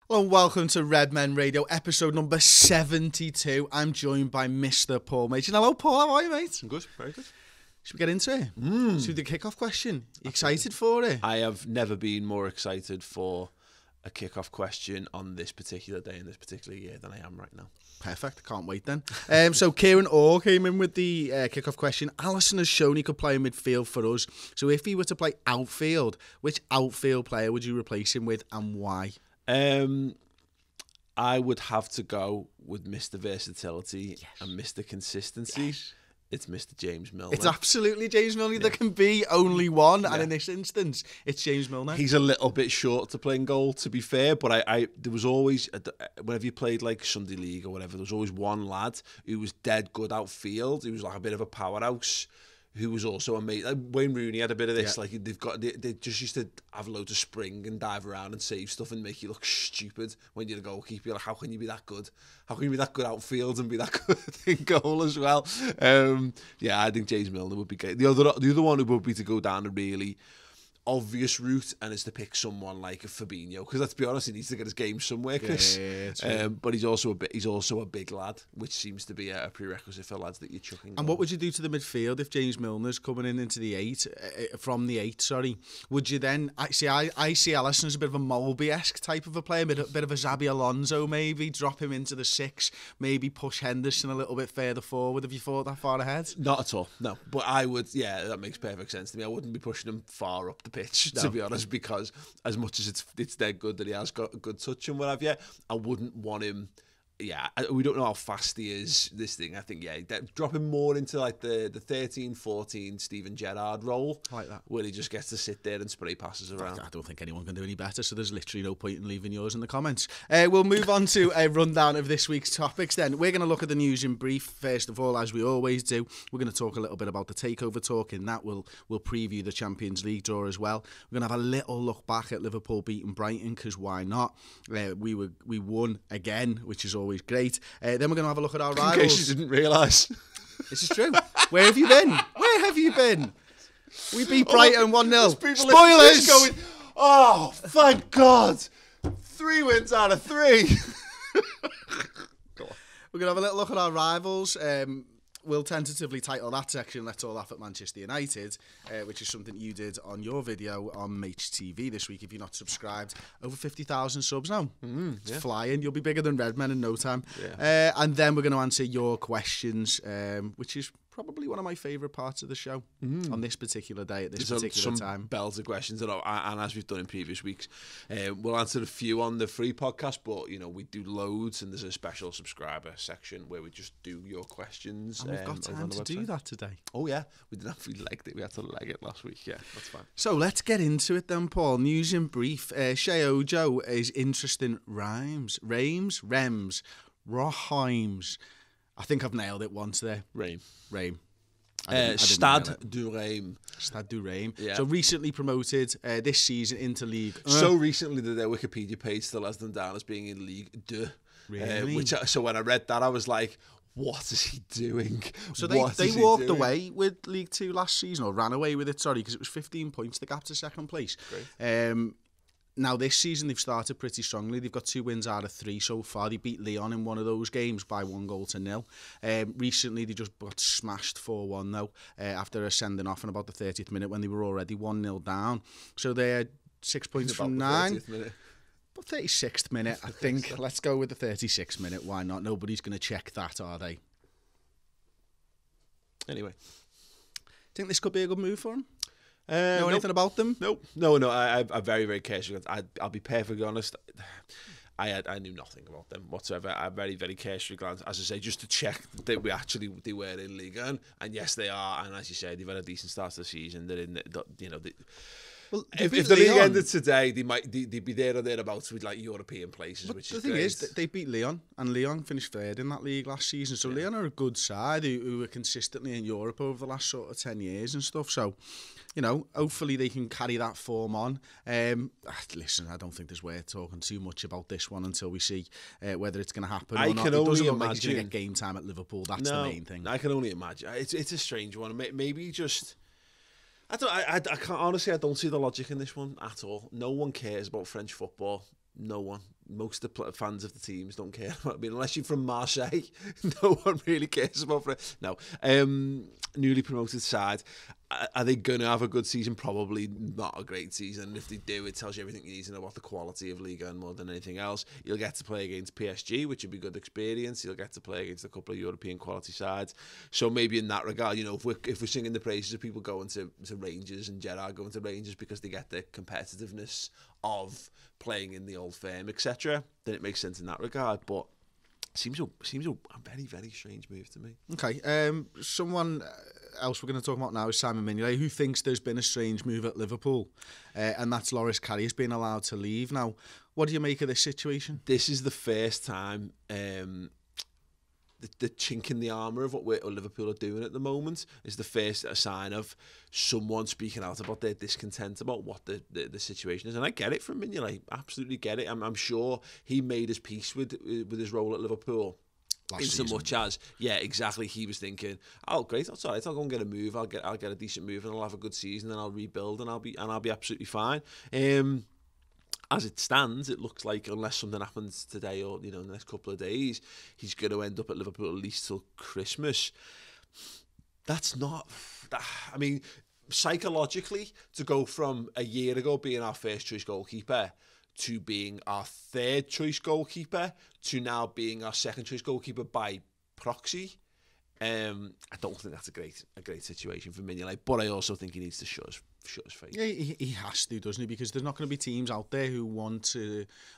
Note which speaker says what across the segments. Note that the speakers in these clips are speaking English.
Speaker 1: Hello and welcome to Redmen Radio, episode number 72. I'm joined by Mr. Paul Mason. Hello, Paul. How are you, mate?
Speaker 2: I'm good. Very good.
Speaker 1: Should we get into it? To the kick-off question. You excited for it?
Speaker 2: I have never been more excited for a kick-off question on this particular day in this particular year than I am right now.
Speaker 1: Perfect. Can't wait then. So Kieran Orr came in with the kick-off question. Alison has shown he could play in midfield for us. So if he were to play outfield, which outfield player would you replace him with and why?
Speaker 2: I would have to go with Mr. Versatility and Mr. Consistency.
Speaker 1: Yes.
Speaker 2: It's Mr. James Milner.
Speaker 1: It's absolutely James Milner. There can be only one, and in this instance, it's James Milner.
Speaker 2: He's a little bit short to play in goal, to be fair, but I there was always, whenever you played like Sunday League or whatever, there was always one lad who was dead good outfield. He was like a bit of a powerhouse, who was also amazing. Like Wayne Rooney had a bit of this. Like they just used to have loads of spring and dive around and save stuff and make you look stupid when you're a goalkeeper. You're like, how can you be that good? How can you be that good outfield and be that good in goal as well? I think James Milner would be great. The other one would be to go down a really obvious route and is to pick someone like a Fabinho, because let's be honest, he needs to get his game somewhere, Chris. But he's also a big lad, which seems to be a prerequisite for lads that you're chucking.
Speaker 1: And what would you do to the midfield if James Milner's coming in into the from the eight? Would you then? I see Alisson as a bit of a Molby-esque type of a player, a bit of a Xabi Alonso maybe. Drop him into the 6, maybe push Henderson a little bit further forward. Have you thought that far ahead?
Speaker 2: Not at all, no. But I would. Yeah, that makes perfect sense to me. I wouldn't be pushing him far up the pitch, to be honest, because as much as it's dead good that he has got a good touch and what have you, I wouldn't want him. Yeah, we don't know how fast he is, this thing. I think, drop him more into like the 13-14 Steven Gerrard role.
Speaker 1: I like that.
Speaker 2: Where he just gets to sit there and spray passes around.
Speaker 1: I don't think anyone can do any better, so there's literally no point in leaving yours in the comments. We'll move on to a rundown of this week's topics then. We're going to look at the news in brief, first of all, as we always do. We're going to talk a little bit about the takeover talk. In that, we'll preview the Champions League draw as well. We're going to have a little look back at Liverpool beating Brighton, because why not? We won again, which is always great. Then we're going to have a look at our rivals.
Speaker 2: In case you didn't realise.
Speaker 1: This is true. Where have you been? Where have you been? We beat Brighton 1-0. Spoilers!
Speaker 2: Going, oh, thank God. 3 wins out of 3.
Speaker 1: We're going to have a little look at our rivals. We'll tentatively title that section Let's All Laugh at Manchester United, which is something you did on your video on MHTV this week. If you're not subscribed, over 50,000 subs now. It's flying. You'll be bigger than Redmen in no time. Yeah. And then we're going to answer your questions, which is probably one of my favourite parts of the show on this particular day at this particular time.
Speaker 2: Bells of questions, and as we've done in previous weeks, we'll answer a few on the free podcast, but we do loads, and there's a special subscriber section where we just do your questions.
Speaker 1: And we've got time to do that today.
Speaker 2: Oh yeah, we legged it. We had to leg it last week. Yeah, that's fine.
Speaker 1: So let's get into it then, Paul. News in brief. Shea Ojo is interesting rhymes, Roheims. I think I've nailed it once there.
Speaker 2: Reim.
Speaker 1: Stade
Speaker 2: du Reim.
Speaker 1: Stade du Reim.
Speaker 2: Yeah.
Speaker 1: So recently promoted this season into League.
Speaker 2: So recently that their Wikipedia page still has them down as being in League 2.
Speaker 1: Really?
Speaker 2: So when I read that, I was like, what is he doing?
Speaker 1: So they walked away with League 2 last season, or ran away with it, because it was 15 points, the gap to second place. Great. Now, this season, they've started pretty strongly. They've got 2 wins out of 3 so far. They beat Lyon in one of those games by 1-0. Recently, they just got smashed 4-1, though, after a sending off in about the 30th minute when they were already 1-0 down. So they're 6 points from 9. But 36th minute, I think. Let's go with the 36th minute. Why not? Nobody's going to check that, are they?
Speaker 2: Anyway.
Speaker 1: Think this could be a good move for them? Know anything about them?
Speaker 2: Nope. No. I'm very, very casual. I'll be perfectly honest. I knew nothing about them whatsoever. I very, very casually glanced, as I say, just to check that they were in Ligue 1, and yes, they are. And as you say, they've had a decent start to the season. They're in, well, if the league ended today, they'd be there or thereabouts with like European places. But which
Speaker 1: the
Speaker 2: is
Speaker 1: thing
Speaker 2: great.
Speaker 1: is, they beat Lyon, and Lyon finished third in that league last season. So Lyon are a good side who were consistently in Europe over the last sort of 10 years and stuff. So, hopefully they can carry that form on. Listen, I don't think there's worth talking too much about this one until we see whether it's going to happen or not. It doesn't look like he's going to get game time at Liverpool. That's the main thing.
Speaker 2: I can only imagine. It's a strange one. Maybe just. I can't honestly. I don't see the logic in this one at all. No one cares about French football. No one. most of the fans of the teams don't care about. I mean, unless you're from Marseille, no one really cares about it. No. Newly promoted side. Are they going to have a good season? Probably not a great season. If they do, it tells you everything you need to know about the quality of Liga and more than anything else. You'll get to play against PSG, which would be a good experience. You'll get to play against a couple of European quality sides. So maybe in that regard, if we're singing the praises of people going to Rangers and Gerrard going to Rangers because they get the competitiveness of playing in the old firm, etc., then it makes sense in that regard. But seems a very, very strange move to me.
Speaker 1: Okay, someone else we're going to talk about now is Simon Mignolet, who thinks there's been a strange move at Liverpool, and that's Loris Karius being allowed to leave. Now, what do you make of this situation?
Speaker 2: This is the first time the chink in the armour of what Liverpool are doing at the moment is the first sign of someone speaking out about their discontent about what the situation is. And I get it from Mignolet, absolutely get it. I'm sure he made his peace with his role at Liverpool. In so much as, yeah, exactly. He was thinking, "Oh, great, that's all right. I'll go and get a move. I'll get a decent move, and I'll have a good season, and I'll rebuild, and I'll be absolutely fine." As it stands, it looks like unless something happens today or in the next couple of days, he's going to end up at Liverpool at least till Christmas. That's not. I mean, psychologically, to go from a year ago being our first choice goalkeeper to being our third choice goalkeeper to now being our second choice goalkeeper by proxy, I don't think that's a great situation for Mignolet, but I also think he needs to shut his face.
Speaker 1: Yeah, he has to, doesn't he? Because there's not going to be teams out there who want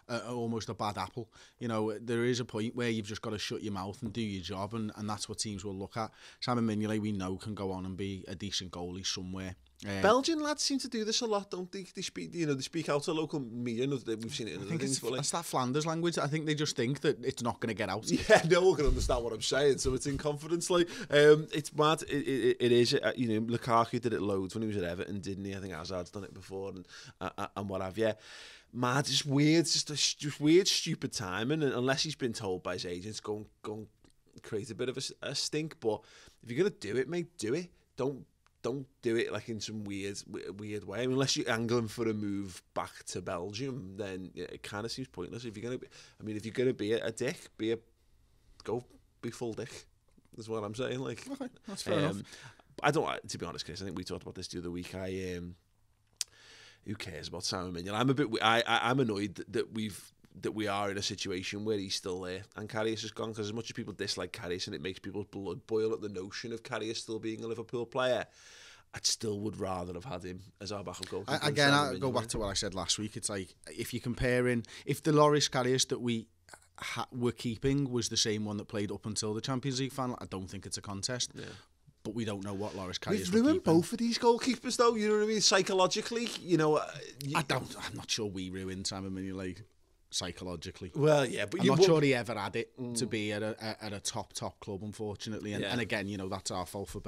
Speaker 1: almost a bad apple. There is a point where you've just got to shut your mouth and do your job, and that's what teams will look at. Simon Mignolet, we know, can go on and be a decent goalie somewhere.
Speaker 2: Belgian lads seem to do this a lot, don't they? They speak out to local media. We've seen it in other things.
Speaker 1: It's that Flanders language. I think they just think that it's not going to get out.
Speaker 2: Yeah, no one can understand what I'm saying, so it's in confidence. It's mad. It is. Lukaku did it loads when he was at Everton, didn't he? I think Hazard's done it before, and what have you. Mad, just weird, just weird, stupid timing. And unless he's been told by his agents, go and create a bit of a stink. But if you're gonna do it, mate, do it. Don't do it like in some weird way. I mean, unless you're angling for a move back to Belgium, then it kind of seems pointless. If you're gonna be a dick, go be full dick. Is what I'm saying. Like,
Speaker 1: okay, that's fair enough.
Speaker 2: I don't, to be honest, Chris. I think we talked about this the other week. Who cares about Simon Mignolet? I'm annoyed that we are in a situation where he's still there and Karius is gone, because as much as people dislike Karius and it makes people's blood boil at the notion of Karius still being a Liverpool player, I still would rather have had him as our backup goalkeeper.
Speaker 1: Again, I go back to what I said last week. It's like, if you're comparing, if the Loris Karius that we were keeping was the same one that played up until the Champions League final, I don't think it's a contest. Yeah. But we don't know what Loris Karius
Speaker 2: We've ruined both of these goalkeepers, though. You know what I mean? Psychologically,
Speaker 1: I'm not sure we ruined Simon Mignolet psychologically.
Speaker 2: Well, yeah, but
Speaker 1: I'm not sure he ever had it to be at a top club, unfortunately. And again, that's our fault for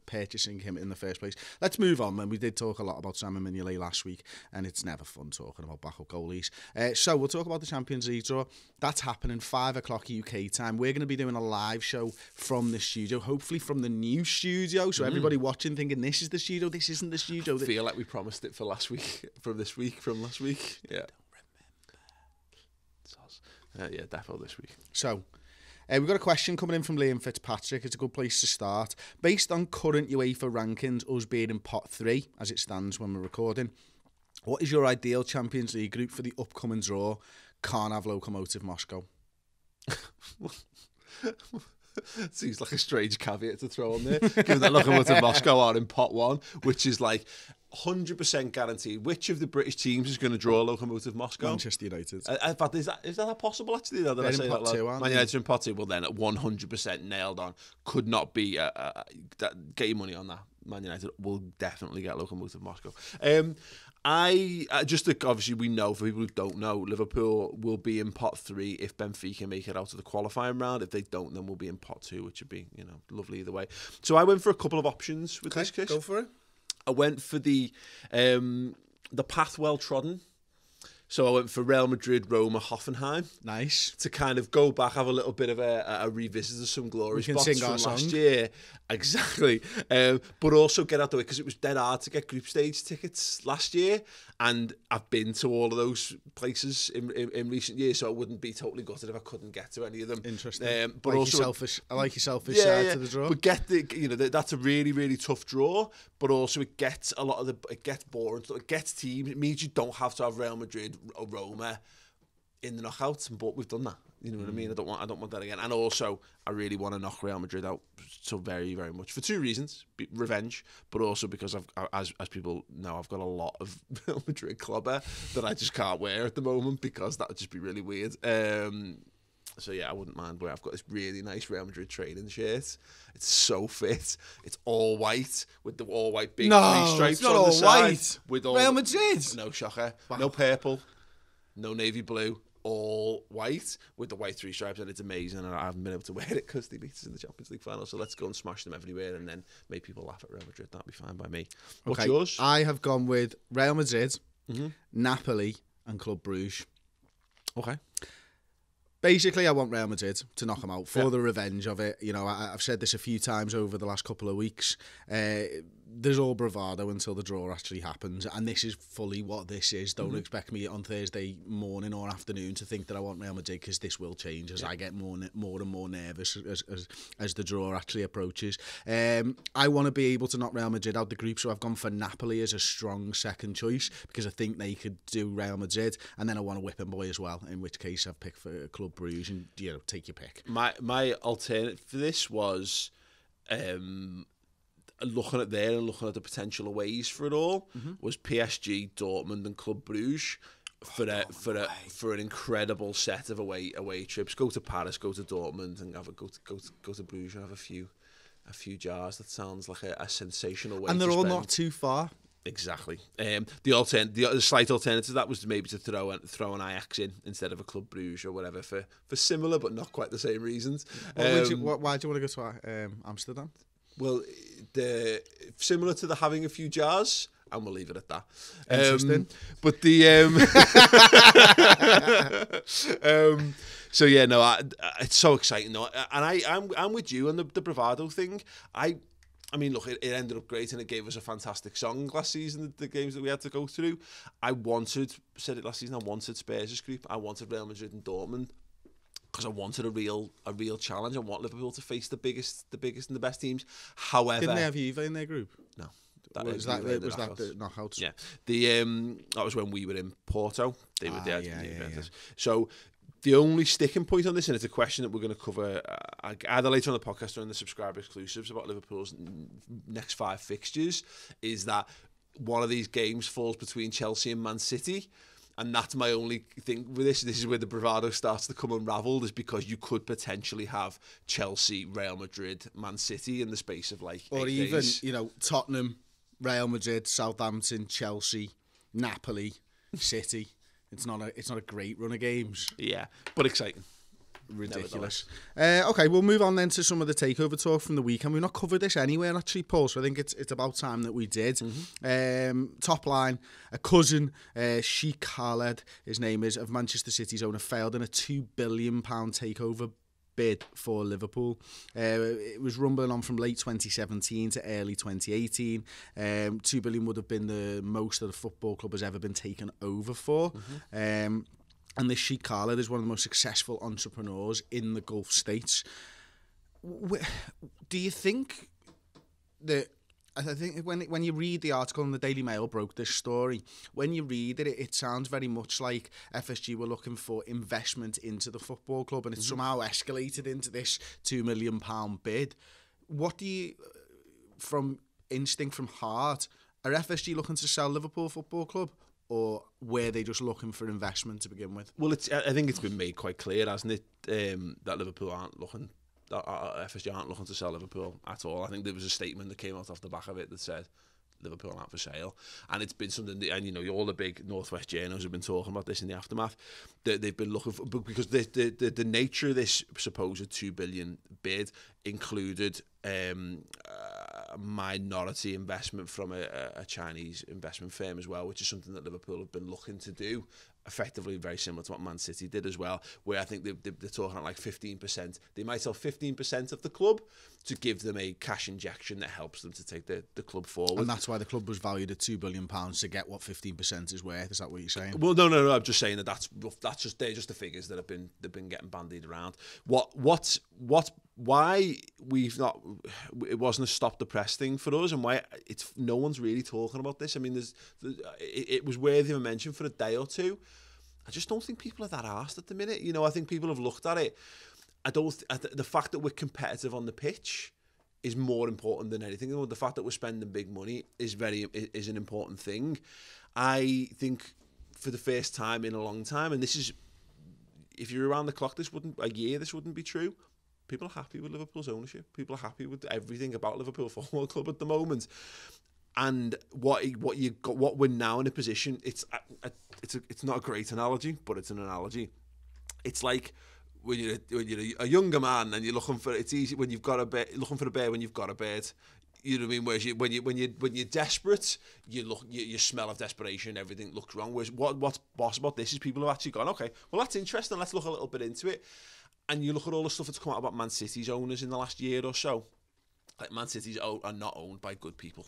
Speaker 1: purchasing him in the first place. Let's move on, man. We did talk a lot about Simon Mignolet last week, and it's never fun talking about backup goalies. So we'll talk about the Champions League draw. That's happening 5 o'clock UK time. We're going to be doing a live show from the studio, hopefully from the new studio. So everybody watching thinking this is the studio, this isn't the studio.
Speaker 2: I feel like we promised it for last week, from last week. Yeah. Yeah, definitely this week.
Speaker 1: So, we've got a question coming in from Liam Fitzpatrick. It's a good place to start. Based on current UEFA rankings, us being in pot 3, as it stands when we're recording, what is your ideal Champions League group for the upcoming draw? Can't have Lokomotiv Moscow.
Speaker 2: Seems like a strange caveat to throw on there, given that Lokomotiv Moscow are in pot 1, which is like 100% guaranteed. Which of the British teams is going to draw Lokomotiv Moscow?
Speaker 1: Manchester United.
Speaker 2: In fact, is that possible actually? Did I say
Speaker 1: pot
Speaker 2: that?
Speaker 1: 2,
Speaker 2: Man United in pot 2. Well, then at 100% nailed on. Could not be. Get your money on that. Man United will definitely get Lokomotiv Moscow. Obviously we know, for people who don't know, Liverpool will be in pot 3 if Benfica make it out of the qualifying round. If they don't, then we'll be in pot 2, which would be lovely either way. So I went for a couple of options with this, Chris.
Speaker 1: Go for it.
Speaker 2: I went for the path well trodden, So I went for Real Madrid, Roma, Hoffenheim.
Speaker 1: Nice.
Speaker 2: To kind of go back, have a little bit of a revisit of some glory spots from last year. Exactly. But also get out the way, because it was dead hard to get group stage tickets last year. And I've been to all of those places in recent years, so I wouldn't be totally gutted if I couldn't get to any of them.
Speaker 1: Interesting.
Speaker 2: But
Speaker 1: like
Speaker 2: also,
Speaker 1: I like your selfish side to the draw.
Speaker 2: But that's a really, really tough draw. But also it gets it gets boring. It gets teams. It means you don't have to have Real Madrid or Roma in the knockouts, but we've done that. You know what I mean? I don't want that again. And also, I really want to knock Real Madrid out so very, very much for two reasons: revenge, but also because as people know, I've got a lot of Real Madrid clobber that I just can't wear at the moment because that would just be really weird. So yeah, I wouldn't mind wearing. I've got this really nice Real Madrid training shirt. It's so fit. It's all white with the all white big three stripes
Speaker 1: it's not
Speaker 2: on
Speaker 1: all
Speaker 2: the side.
Speaker 1: White.
Speaker 2: With all
Speaker 1: Real Madrid.
Speaker 2: No shocker.
Speaker 1: Wow.
Speaker 2: No purple. No navy blue. All white with the white three stripes, and it's amazing. And I haven't been able to wear it because they beat us in the Champions League final. So let's go and smash them everywhere, and then make people laugh at Real Madrid. That'd be fine by me. What's yours?
Speaker 1: I have gone with Real Madrid, Napoli, and Club Brugge.
Speaker 2: Okay.
Speaker 1: Basically, I want Real Madrid to knock them out for the revenge of it. You know, I've said this a few times over the last couple of weeks. There's all bravado until the draw actually happens, and this is fully what this is. Don't expect me on Thursday morning or afternoon to think that I want Real Madrid, because this will change as I get more and more nervous as the draw actually approaches. I want to be able to knock Real Madrid out the group, so I've gone for Napoli as a strong second choice because I think they could do Real Madrid, and then I want a whipping boy as well, in which case I've picked for Club Brugge, and take your pick.
Speaker 2: My alternate for this was looking at the potential aways for it all was PSG, Dortmund, and Club Brugge for an incredible set of away trips. Go to Paris, go to Dortmund, and go to Bruges and have a few jars. That sounds like a sensational way.
Speaker 1: And they're
Speaker 2: to
Speaker 1: all
Speaker 2: spend.
Speaker 1: not too far.
Speaker 2: Exactly. The slight alternative to that was maybe to throw an Ajax in instead of a Club Brugge or whatever for similar but not quite the same reasons.
Speaker 1: Why do you want to go to Amsterdam?
Speaker 2: Well, similar to the having a few jars, and we'll leave it at that.
Speaker 1: Interesting.
Speaker 2: But so yeah, no, it's so exciting though, and I'm with you on the bravado thing. I mean, look, it ended up great, and it gave us a fantastic song last season, the games that we had to go through. I wanted Spurs' group. I wanted Real Madrid and Dortmund, because I wanted a real challenge. I want Liverpool to face the biggest and the best teams. However,
Speaker 1: didn't they have Juve in their group?
Speaker 2: No.
Speaker 1: Was that the knockouts?
Speaker 2: Yeah. That was when we were in Porto. They were there. Yeah. So the only sticking point on this, and it's a question that we're going to cover either later on the podcast or in the subscriber exclusives about Liverpool's next 5 fixtures, is that one of these games falls between Chelsea and Man City. And that's my only thing with this. This is where the bravado starts to come unravelled, is because you could potentially have Chelsea, Real Madrid, Man City in the space of like 8 days.
Speaker 1: Even, Tottenham, Real Madrid, Southampton, Chelsea, Napoli, City. It's not a great run of games.
Speaker 2: Yeah, but exciting.
Speaker 1: Ridiculous. Okay, we'll move on then to some of the takeover talk from the weekend. We've not covered this anywhere actually, Paul, so I think it's about time that we did. Top line, a cousin, Sheikh Khaled, his name is, of Manchester City's owner, failed in a £2 billion takeover bid for Liverpool. It was rumbling on from late 2017 to early 2018. $2 billion would have been the most that a football club has ever been taken over for. And this Sheikh Khaled is one of the most successful entrepreneurs in the Gulf states. Do you think that... I think when you read the article, and the Daily Mail broke this story, when you read it, it sounds very much like FSG were looking for investment into the football club, and it somehow escalated into this £2 million bid. What do you, from instinct, from heart, are FSG looking to sell Liverpool Football Club? Or were they just looking for investment to begin with? Well,
Speaker 2: I think it's been made quite clear, hasn't it, that Liverpool aren't looking, that FSG aren't looking to sell Liverpool at all. I think there was a statement that came out off the back of it that said Liverpool aren't for sale, and it's been something that, and all the big Northwest journals have been talking about this in the aftermath, that they've been looking for, because the nature of this supposed $2 billion bid included minority investment from a Chinese investment firm as well, which is something that Liverpool have been looking to do effectively very similar to what Man City did as well, where I think they're talking at like 15%. They might sell 15% of the club to give them a cash injection that helps them to take the club forward.
Speaker 1: And that's why the club was valued at £2 billion to get what 15% is worth. Is that what you're saying?
Speaker 2: Well, no. I'm just saying that's just they're just the figures that they've been getting bandied around. Why we've not, it wasn't a stop the press thing for us, and why no one's really talking about this. I mean, it was worthy of a mention for a day or two. I just don't think people are that arsed at the minute. You know, I think people have looked at it. The fact that we're competitive on the pitch is more important than anything. The fact that we're spending big money is an important thing. I think for the first time in a long time, and this is, if you're around the clock, this wouldn't be true. People are happy with Liverpool's ownership. People are happy with everything about Liverpool Football Club at the moment. And what we're now in a position, it's not a great analogy, but it's an analogy. It's like when you're a younger man and you're looking for, it's easy when you've got a bear, looking for a bear when you've got a bird. You know what I mean? Whereas when you're desperate, you smell of desperation, everything looks wrong. Whereas what's boss about this is people have actually gone, okay, well that's interesting, let's look a little bit into it. And you look at all the stuff that's come out about Man City's owners in the last year or so. Like, Man City's are not owned by good people.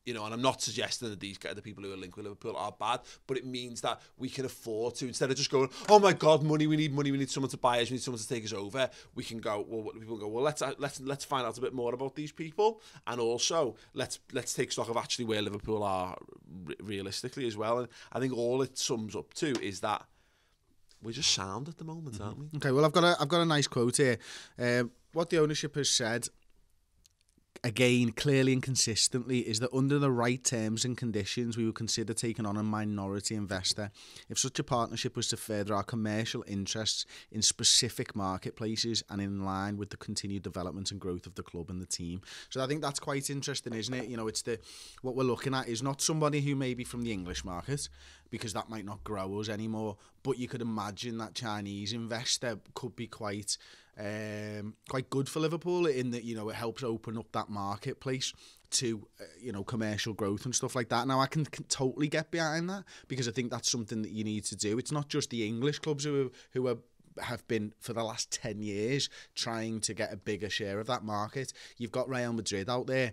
Speaker 2: You know, and I'm not suggesting that the people who are linked with Liverpool are bad, but it means that we can afford to, instead of just going, oh my God, money, we need someone to buy us, we need someone to take us over, we can go, let's find out a bit more about these people, and also let's take stock of actually where Liverpool are realistically as well. And I think all it sums up to is that we're just sound at the moment, aren't we?
Speaker 1: Okay, well, I've got a nice quote here. What the ownership has said, again, clearly and consistently, is that under the right terms and conditions, we would consider taking on a minority investor if such a partnership was to further our commercial interests in specific marketplaces and in line with the continued development and growth of the club and the team. So I think that's quite interesting, isn't it? You know, what we're looking at is not somebody who may be from the English market, because that might not grow us anymore, but you could imagine that Chinese investor could be quite good for Liverpool in that, you know, it helps open up that marketplace to commercial growth and stuff like that. Now I can totally get behind that, because I think that's something that you need to do. It's not just the English clubs who have been for the last 10 years trying to get a bigger share of that market. You've got Real Madrid out there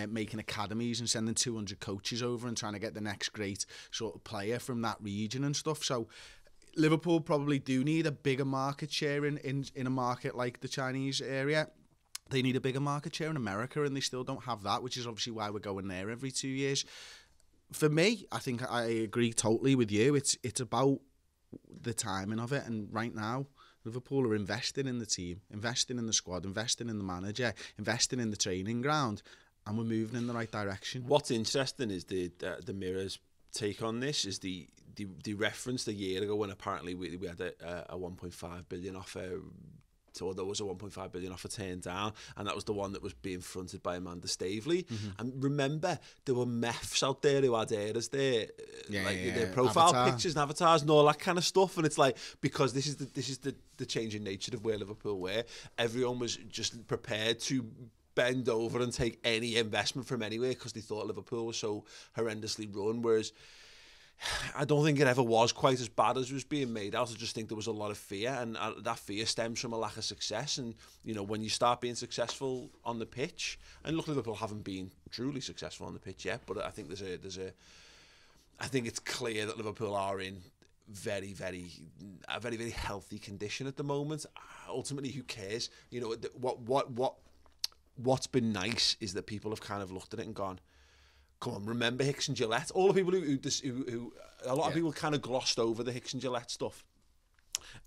Speaker 1: making academies and sending 200 coaches over and trying to get the next great sort of player from that region and stuff. So Liverpool probably do need a bigger market share in a market like the Chinese area. They need a bigger market share in America, and they still don't have that, which is obviously why we're going there every 2 years. For me, I think I agree totally with you. It's about the timing of it, and right now Liverpool are investing in the team, investing in the squad, investing in the manager, investing in the training ground, and we're moving in the right direction.
Speaker 2: What's interesting is the Mirror's take on this is the reference a year ago when apparently we had a 1.5 billion offer. So there was a 1.5 billion offer turned down, and that was the one that was being fronted by Amanda Stavely. And remember, there were meths out there who had eras there, their profile pictures and avatars and all that kind of stuff. And it's like, because this is the changing nature of where Liverpool were. Everyone was just prepared to bend over and take any investment from anywhere because they thought Liverpool was so horrendously run, whereas I don't think it ever was quite as bad as it was being made out. I just think there was a lot of fear, and that fear stems from a lack of success. And, you know, when you start being successful on the pitch, and look, Liverpool haven't been truly successful on the pitch yet, but I think I think it's clear that Liverpool are in very, very healthy condition at the moment. Ultimately, who cares? You know, what's been nice is that people have kind of looked at it and gone, come on, remember Hicks and Gillette? All the people who a lot of people kind of glossed over the Hicks and Gillette stuff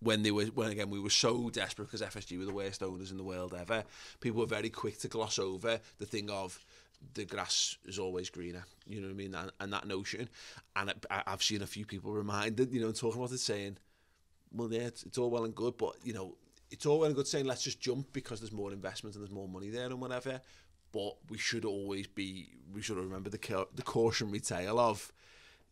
Speaker 2: when we were so desperate because FSG were the worst owners in the world ever. People were very quick to gloss over the thing of the grass is always greener, you know what I mean, and that notion. And I've seen a few people reminded, you know, talking about it, saying, well, yeah, it's all well and good, but, you know, it's all well and good saying let's just jump because there's more investment and there's more money there and whatever. But we should remember the cautionary tale of,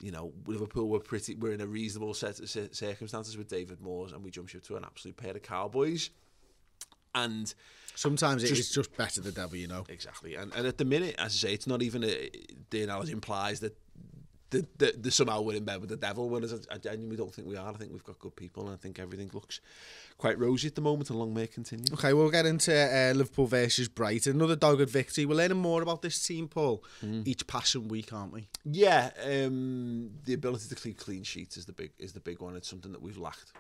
Speaker 2: you know, Liverpool we're in a reasonable set of circumstances with David Moyes, and we jump ship to an absolute pair of cowboys. And
Speaker 1: sometimes it's just better the devil, you know.
Speaker 2: Exactly. And at the minute, as I say, it's not even the analogy implies that somehow we're in bed with the devil, whereas I genuinely don't think we are. I think we've got good people, and I think everything looks quite rosy at the moment, and long may it continue.
Speaker 1: Okay, we'll get into Liverpool versus Brighton. Another dogged victory. We're learning more about this team, Paul, each passing week, aren't we?
Speaker 2: Yeah, the ability to keep clean sheets is the big one. It's something that we've lacked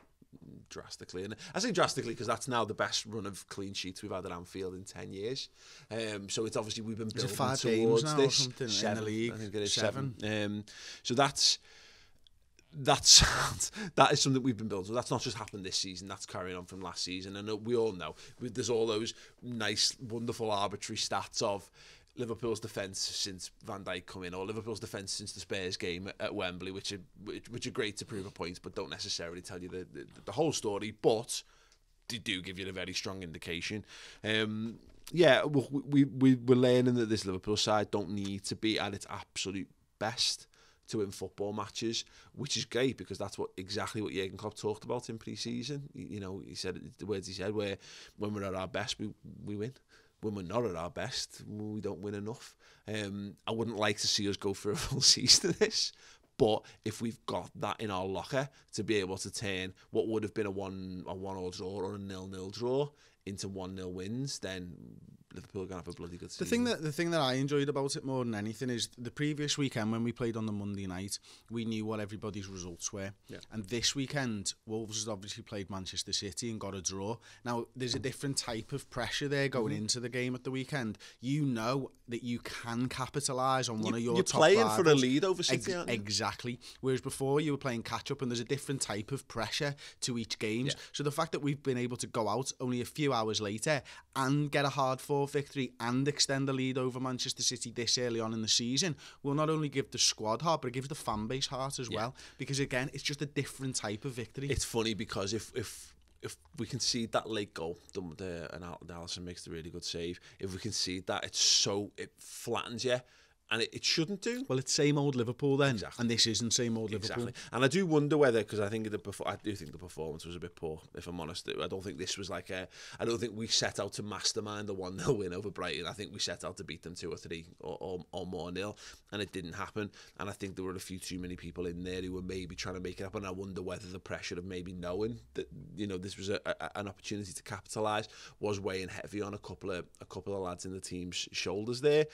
Speaker 2: drastically, and I say drastically because that's now the best run of clean sheets we've had at Anfield in 10 years. So it's obviously we've been building towards
Speaker 1: now
Speaker 2: this.
Speaker 1: Or something
Speaker 2: 7,
Speaker 1: in the league.
Speaker 2: I think it is
Speaker 1: 7.
Speaker 2: So that is something we've been building. So that's not just happened this season. That's carrying on from last season. And we all know there's all those nice, wonderful, arbitrary stats of Liverpool's defence since Van Dijk come in, or Liverpool's defence since the Spurs game at Wembley, which are great to prove a point, but don't necessarily tell you the whole story. But they do give you a very strong indication. Yeah, we're learning that this Liverpool side don't need to be at its absolute best to win football matches, which is great because that's exactly what Jurgen Klopp talked about in pre-season. He said the words he said, where when we're at our best, we win. When we're not at our best, we don't win enough. I wouldn't like to see us go for a full season of this, but if we've got that in our locker to be able to turn what would have been a 1-1 draw or a 0-0 draw into 1-0 wins, then Liverpool are going to have a bloody good season.
Speaker 1: The thing that I enjoyed about it more than anything is the previous weekend when we played on the Monday night, we knew what everybody's results were. Yeah. And this weekend, Wolves has obviously played Manchester City and got a draw. Now, there's a different type of pressure there going into the game at the weekend. You know that you can capitalise on one of your top rivals.
Speaker 2: You're playing for a lead over City, aren't you?
Speaker 1: Exactly. Whereas before, you were playing catch-up, and there's a different type of pressure to each game. Yeah. So the fact that we've been able to go out only a few hours later and get a hard-fought victory and extend the lead over Manchester City this early on in the season will not only give the squad heart, but it gives the fan base heart as well. Because again, it's just a different type of victory.
Speaker 2: It's funny because if we concede that late goal, and Alisson makes the really good save, if we concede that, it flattens you. And it shouldn't do.
Speaker 1: Well, it's same old Liverpool then,
Speaker 2: exactly.
Speaker 1: And this isn't same old Liverpool.
Speaker 2: And I do wonder whether, because I do think the performance was a bit poor, if I'm honest. I don't think this was I don't think we set out to mastermind the 1-0 win over Brighton. I think we set out to beat them 2 or 3 or more nil, and it didn't happen. And I think there were a few too many people in there who were maybe trying to make it up. And I wonder whether the pressure of maybe knowing that this was an opportunity to capitalise was weighing heavy on a couple of lads in the team's shoulders there.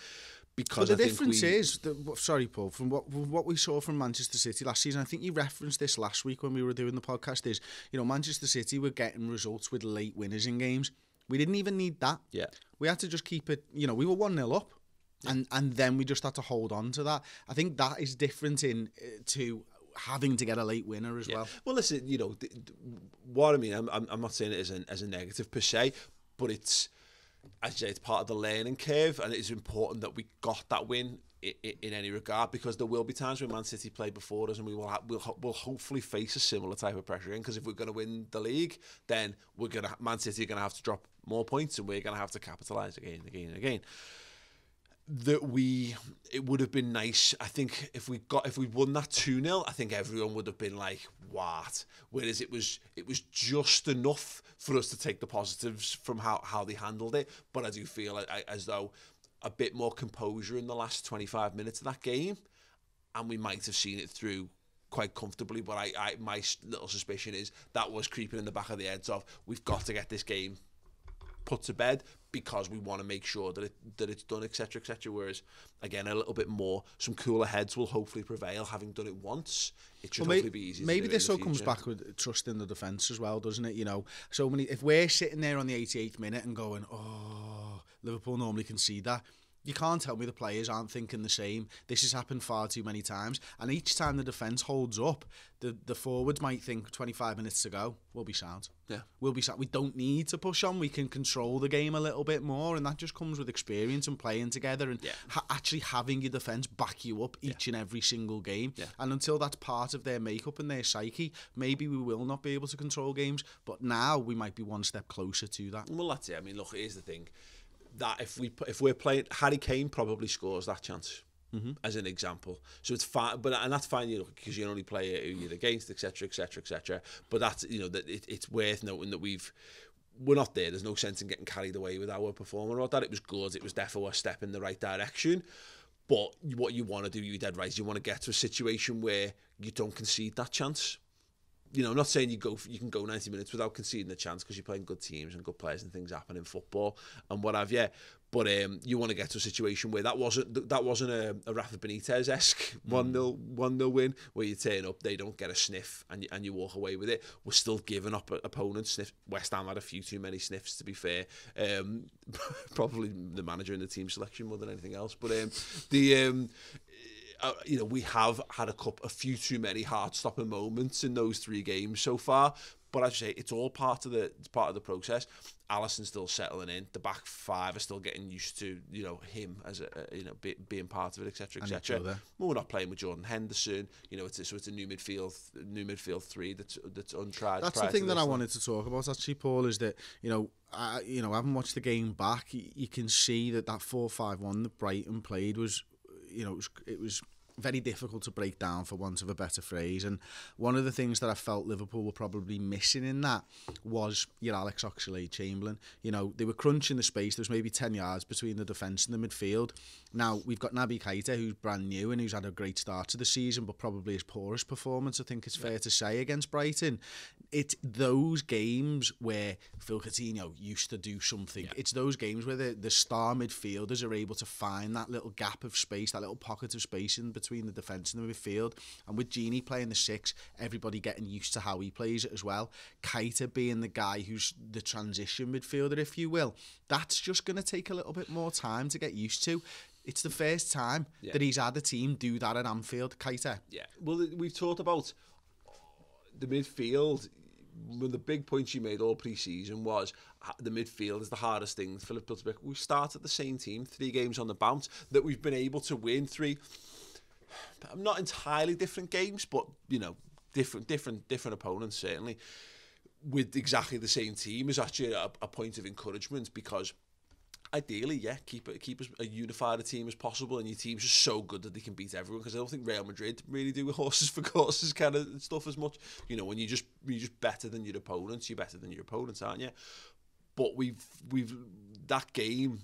Speaker 2: Because
Speaker 1: but the difference is, sorry Paul, from what we saw from Manchester City last season, I think you referenced this last week when we were doing the podcast, is, Manchester City were getting results with late winners in games. We didn't even need that. Yeah. We had to just keep it, we were 1-0 up, and then we just had to hold on to that. I think that is different to having to get a late winner as well.
Speaker 2: Well, listen, what I mean, I'm not saying it as a negative per se, but it's, as you say, it's part of the learning curve, and it's important that we got that win in any regard, because there will be times when Man City play before us, and we'll hopefully face a similar type of pressure in, because if we're going to win the league, then Man City are going to have to drop more points, and we're going to have to capitalise again and again and again. It would have been nice, I think, if we won that 2-0, I think everyone would have been like, what? Whereas it was just enough for us to take the positives from how they handled it. But I do feel as though a bit more composure in the last 25 minutes of that game, and we might have seen it through quite comfortably. But my little suspicion is that was creeping in the back of the heads of, we've got to get this game put to bed, because we want to make sure that it's done, etc., etc. Whereas, again, a little bit more, some cooler heads will hopefully prevail. Having done it once, it should hopefully be easy.
Speaker 1: Maybe this all comes back with trust in the defence as well, doesn't it? If we're sitting there on the 88th minute and going, oh, Liverpool normally concede that, you can't tell me the players aren't thinking the same. This has happened far too many times. And each time the defence holds up, the forwards might think 25 minutes to go, we'll be sound. Yeah. We'll be sound. We don't need to push on. We can control the game a little bit more. And that just comes with experience and playing together and actually having your defence back you up each and every single game. Yeah. And until that's part of their makeup and their psyche, maybe we will not be able to control games. But now we might be one step closer to that.
Speaker 2: Well, that's it. I mean, look, here's the thing. That if we're playing, Harry Kane probably scores that chance as an example. So it's fine, and that's fine, because you only play who you're against, etc., etc., etc. But that's that it's worth noting that we're not there. There's no sense in getting carried away with our performance about that. It was good. It was definitely a step in the right direction. But what you want to do, you're dead right, is you want to get to a situation where you don't concede that chance. You know, I'm not saying you can go 90 minutes without conceding a chance, because you're playing good teams and good players and things happen in football and what have you. But you want to get to a situation where that wasn't a Rafa Benitez-esque 1-0 win, where you turn up, they don't get a sniff, and you walk away with it. We're still giving up opponents sniff. West Ham had a few too many sniffs, to be fair. Probably the manager and the team selection more than anything else. But you know, we have had a few too many heart-stopping moments in those 3 games so far. But as I say, it's all part of the process. Alisson's still settling in. The back 5 are still getting used to, you know, him as being part of it, etc., etc. We're not playing with Jordan Henderson. You know, it's a new midfield 3 that's untried.
Speaker 1: That's the thing that I wanted to talk about, actually, Paul, is that, you know, having watched the game back, you can see that 4-5-1 that Brighton played was, you know, it was very difficult to break down, for want of a better phrase. And one of the things that I felt Liverpool were probably missing in that was your Alex Oxlade-Chamberlain. You know, they were crunching the space. There was maybe 10 yards between the defence and the midfield. Now, we've got Naby Keita, who's brand new and who's had a great start to the season, but probably his poorest performance, I think it's fair to say, against Brighton. It's those games where Phil Coutinho used to do something. Yeah. It's those games where the star midfielders are able to find that little gap of space, that little pocket of space in between the defence and the midfield. And with Gini playing the 6, everybody getting used to how he plays it as well. Keita being the guy who's the transition midfielder, if you will. That's just going to take a little bit more time to get used to. It's the first time that he's had a team do that at Anfield, Keita. Yeah.
Speaker 2: Well, we've talked about the midfield. One of the big points you made all pre-season was the midfield is the hardest thing. Philip Bilderberg, we started the same team, 3 games on the bounce, that we've been able to win 3. Not entirely different games, but, you know, different opponents, certainly, with exactly the same team is actually a point of encouragement, because ideally, keep as unified a team as possible, and your team's just so good that they can beat everyone. Because I don't think Real Madrid really do horses for courses kind of stuff as much. You know, when you're just better than your opponents, you're better than your opponents, aren't you? But we've that game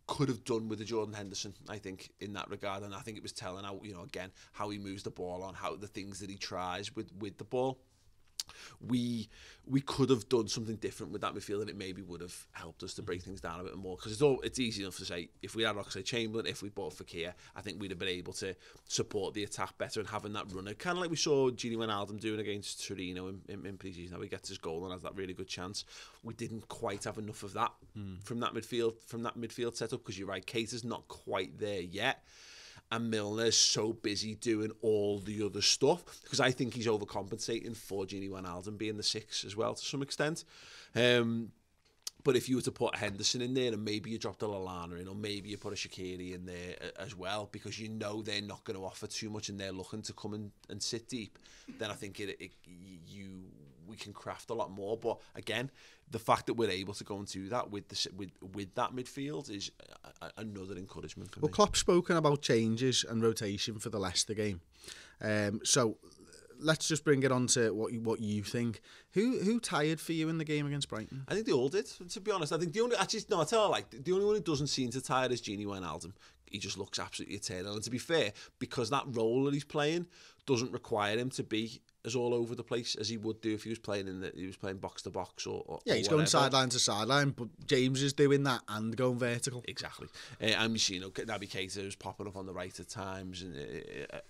Speaker 2: could have done with a Jordan Henderson, I think, in that regard, and I think it was telling how, you know, again, how he moves the ball on, how the things that he tries with the ball. We could have done something different with that midfield, and it maybe would have helped us to break things down a bit more, because it's easy enough to say, if we had Oxlade-Chamberlain, if we bought Fekir, I think we'd have been able to support the attack better and having that runner, kind of like we saw Gini Wijnaldum doing against Torino in pre-season. Now he gets his goal and has that really good chance. We didn't quite have enough of that from that midfield setup, because you're right, Keita's not quite there yet. And Milner's so busy doing all the other stuff, because I think he's overcompensating for Gini Wijnaldum being the 6 as well to some extent. But if you were to put Henderson in there, and maybe you dropped a Lallana in, or maybe you put a Shaqiri in there as well, because you know they're not going to offer too much and they're looking to come and sit deep, then I think we can craft a lot more. But again, the fact that we're able to go and do that with that midfield is another encouragement for me.
Speaker 1: Well, Klopp's spoken about changes and rotation for the Leicester game. So let's just bring it on to what you think. Who tired for you in the game against Brighton?
Speaker 2: I think they all did, to be honest. I think the only one who doesn't seem to tired is Gini Wijnaldum. He just looks absolutely eternal. And to be fair, because that role that he's playing doesn't require him to be as all over the place as he would do if he was playing box to box or
Speaker 1: he's going sideline to sideline, but James is doing that and going vertical.
Speaker 2: Exactly. And you know, Naby Keita is popping up on the right at times and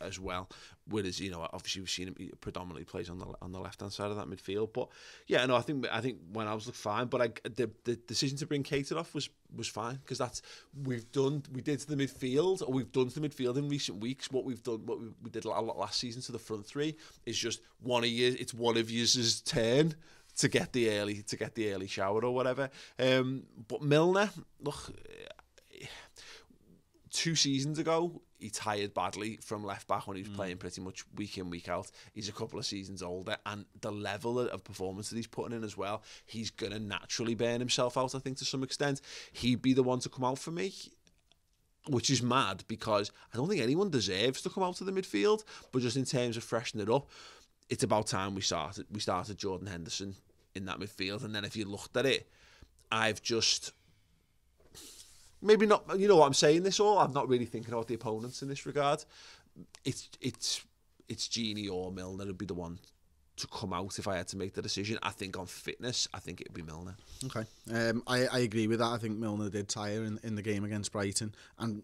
Speaker 2: as well. Whereas, you know, obviously we've seen him, he predominantly plays on the left hand side of that midfield. But yeah, no, I think when I was looked fine, but the decision to bring Keita off was fine, because we've done to the midfield in recent weeks what we did a lot last season to the front 3 is just it's one of you's turn to get the early shower or whatever. But Milner, look, 2 seasons ago he tired badly from left back when he was playing pretty much week in, week out. He's a couple of seasons older, and the level of performance that he's putting in as well, he's going to naturally burn himself out, I think, to some extent. He'd be the one to come out for me, which is mad, because I don't think anyone deserves to come out to the midfield, but just in terms of freshening it up, it's about time we started Jordan Henderson in that midfield. And then if you looked at it, maybe not. You know what I'm saying this all? I'm not really thinking about the opponents in this regard. It's Gini or Milner would be the one to come out if I had to make the decision. I think on fitness, I think it'd be Milner.
Speaker 1: Okay. I agree with that. I think Milner did tire in the game against Brighton, and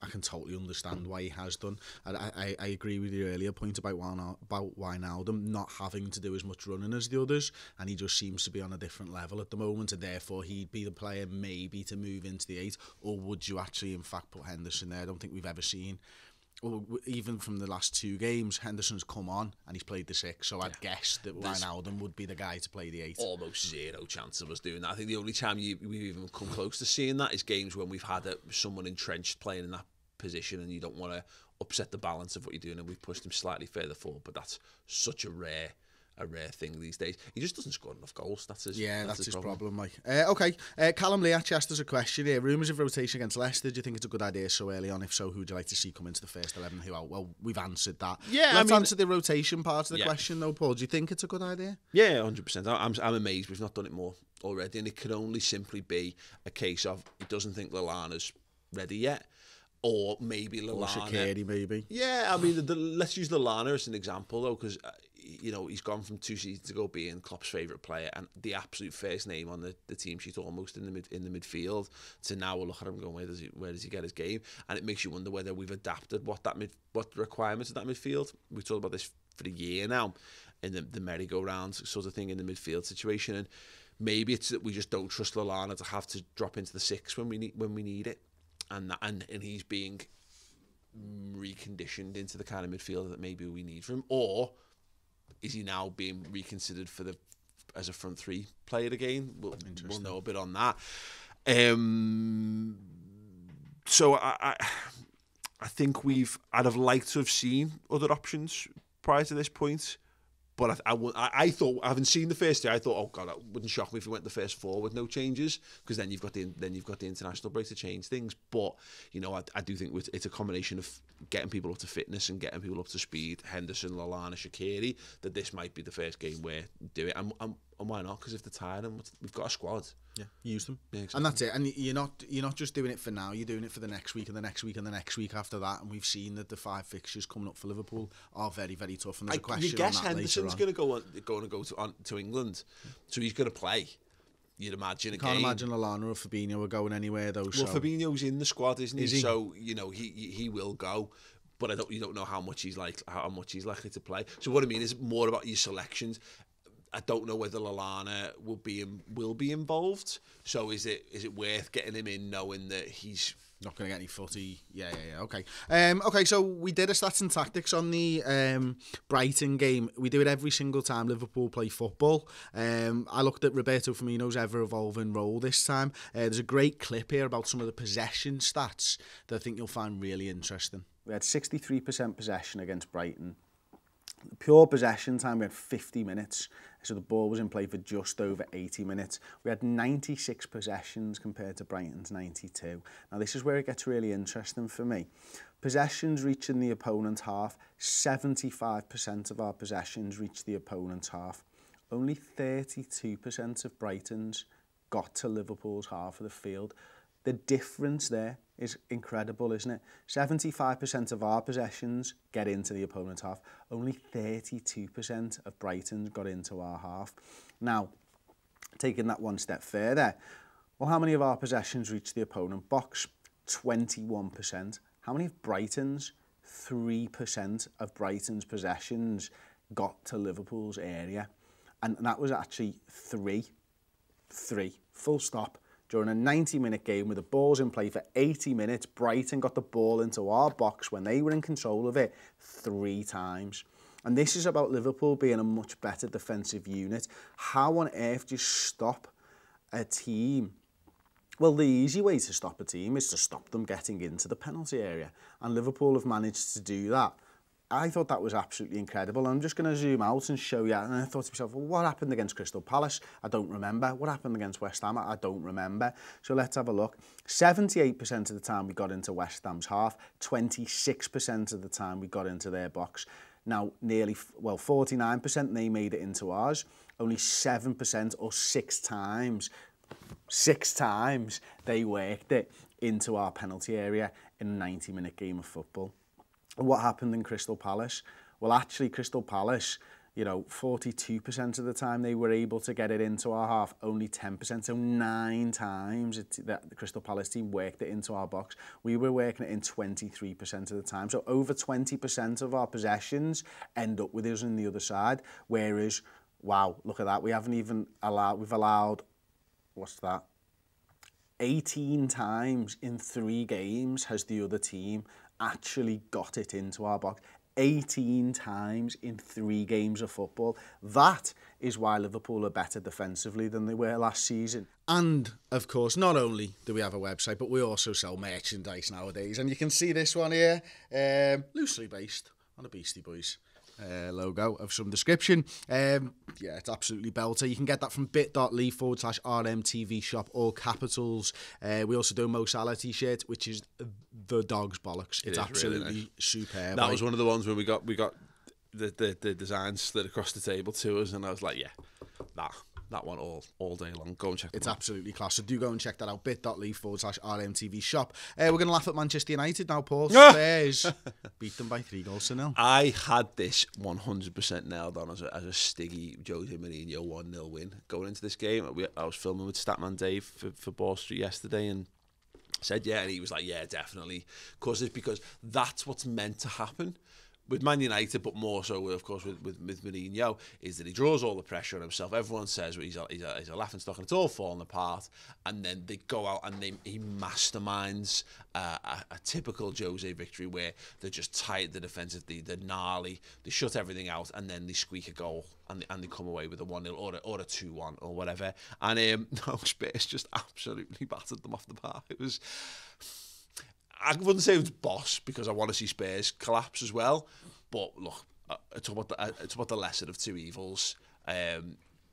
Speaker 1: I can totally understand why he has done. I agree with your earlier point about Wijnaldum not having to do as much running as the others, and he just seems to be on a different level at the moment, and therefore he'd be the player maybe to move into the 8, or would you actually in fact put Henderson there? I don't think we've ever seen, or even from the last 2 games, Henderson's come on and he's played the 6, so I'd guess that Wijnaldum would be the guy to play the 8.
Speaker 2: Almost zero chance of us doing that. I think the only time we've even come close to seeing that is games when we've had someone entrenched playing in that position and you don't want to upset the balance of what you're doing, and we've pushed him slightly further forward, but that's such a rare thing these days. He just doesn't score enough goals. That's his problem, Mike.
Speaker 1: Okay, Callum Lee actually asked us a question here. Rumours of rotation against Leicester. Do you think it's a good idea so early on? If so, who would you like to see come into the first 11? Well, we've answered that.
Speaker 2: Yeah,
Speaker 1: Let's answer the rotation part of the question, though, Paul. Do you think it's a good idea?
Speaker 2: Yeah, 100%. I'm amazed we've not done it more already, and it could only simply be a case of he doesn't think Lallana's ready yet. Or maybe Lallana. Or
Speaker 1: Shaqiri, maybe.
Speaker 2: Yeah, I mean, let's use Lallana as an example, though, because, he's gone from 2 seasons ago being Klopp's favourite player and the absolute first name on the team sheet almost in the midfield, to now we'll look at him going, where does he get his game? And it makes you wonder whether we've adapted what the requirements of that midfield. We've talked about this for a year now, in the merry-go-round sort of thing in the midfield situation, and maybe it's that we just don't trust Lallana to have to drop into the 6 when we need it. And he's being reconditioned into the kind of midfielder that maybe we need from him, or is he now being reconsidered as a front 3 player again? We'll know a bit on that. So I think I'd have liked to have seen other options prior to this point. But I thought, having seen the first 2, I thought, oh God, that wouldn't shock me if we went the first 4 with no changes, because then you've got the international break to change things. But I do think it's a combination of getting people up to fitness and getting people up to speed. Henderson, Lallana, Shaqiri, that this might be the first game where do it. And why not? Because if they're tired, we've got a squad. Yeah,
Speaker 1: use them.
Speaker 2: Yeah, exactly.
Speaker 1: And that's it. And you're not just doing it for now. You're doing it for the next week and the next week and the next week after that. And we've seen that the 5 fixtures coming up for Liverpool are very, very tough. And there's a question.
Speaker 2: You guess
Speaker 1: on that
Speaker 2: Henderson's going to go to England, so he's going to play. You'd imagine. You
Speaker 1: can't imagine Lallana or Fabinho are going anywhere though.
Speaker 2: Well, Fabinho's in the squad, isn't he? So he will go. But you don't know how much he's likely to play. So what I mean is more about your selections. I don't know whether Lallana will be involved. So is it worth getting him in, knowing that he's
Speaker 1: not going to get any footy? Yeah. Okay. Okay. So we did a stats and tactics on the Brighton game. We do it every single time Liverpool play football. I looked at Roberto Firmino's ever-evolving role this time. There's a great clip here about some of the possession stats that I think you'll find really interesting. We had 63% possession against Brighton. Pure possession time, we had 50 minutes. So the ball was in play for just over 80 minutes. We had 96 possessions compared to Brighton's 92. Now this is where it gets really interesting for me. Possessions reaching the opponent's half, 75% of our possessions reached the opponent's half. Only 32% of Brighton's got to Liverpool's half of the field. The difference there is incredible, isn't it? 75% of our possessions get into the opponent's half. Only 32% of Brighton's got into our half. Now, taking that one step further, well, how many of our possessions reach the opponent box? 21%. How many of Brighton's? 3% of Brighton's possessions got to Liverpool's area. And that was actually 3, full stop. During a 90-minute game with the balls in play for 80 minutes, Brighton got the ball into our box when they were in control of it 3 times. And this is about Liverpool being a much better defensive unit. How on earth do you stop a team? Well, the easy way to stop a team is to stop them getting into the penalty area. And Liverpool have managed to do that. I thought that was absolutely incredible. I'm just going to zoom out and show you. And I thought to myself, well, what happened against Crystal Palace? I don't remember. What happened against West Ham? I don't remember. So let's have a look. 78% of the time we got into West Ham's half. 26% of the time we got into their box. Now, 49% they made it into ours. Only 7% or 6 times they worked it into our penalty area in a 90-minute game of football. What happened in Crystal Palace? Well, actually, Crystal Palace, 42% of the time they were able to get it into our half, only 10%, so 9 times the Crystal Palace team worked it into our box. We were working it in 23% of the time, so over 20% of our possessions end up with us on the other side, whereas, wow, look at that, we've allowed, what's that? 18 times in 3 games has the other team actually got it into our box. 18 times in 3 games of football. That is why Liverpool are better defensively than they were last season. And, of course, not only do we have a website, but we also sell merchandise nowadays. And you can see this one here, loosely based on a Beastie Boys logo of some description. Yeah, it's absolutely belter. You can get that from bit.ly/RMTV shop, all capitals. We also do a Mo Salah t-shirt, which is the dog's bollocks. It's absolutely really nice. Superb.
Speaker 2: That was one of the ones where we got the designs slid across the table to us, and I was like, yeah, that one all day long. Go and check it out.
Speaker 1: It's absolutely class. So do go and check that out. bit.ly/RMTV shop. We're going to laugh at Manchester United now, Paul. Spurs beat them by 3-0.
Speaker 2: I had this 100% nailed on as a stiggy Jose Mourinho 1-0 win going into this game. I was filming with Statman Dave for Ball Street yesterday, and said, yeah, and he was like, yeah, definitely. Because that's what's meant to happen with Man United, but more so, of course, with Mourinho, is that he draws all the pressure on himself. Everyone says he's a laughingstock and it's all falling apart. And then they go out and he masterminds a typical Jose victory where they're just tight, the defensive, they're gnarly, they shut everything out, and then they squeak a goal and they come away with a 1-0 or a 2-1 or whatever. And Spurs just absolutely battered them off the park. It was... I wouldn't say it was boss, because I want to see Spurs collapse as well. But look, it's about the lesser of two evils.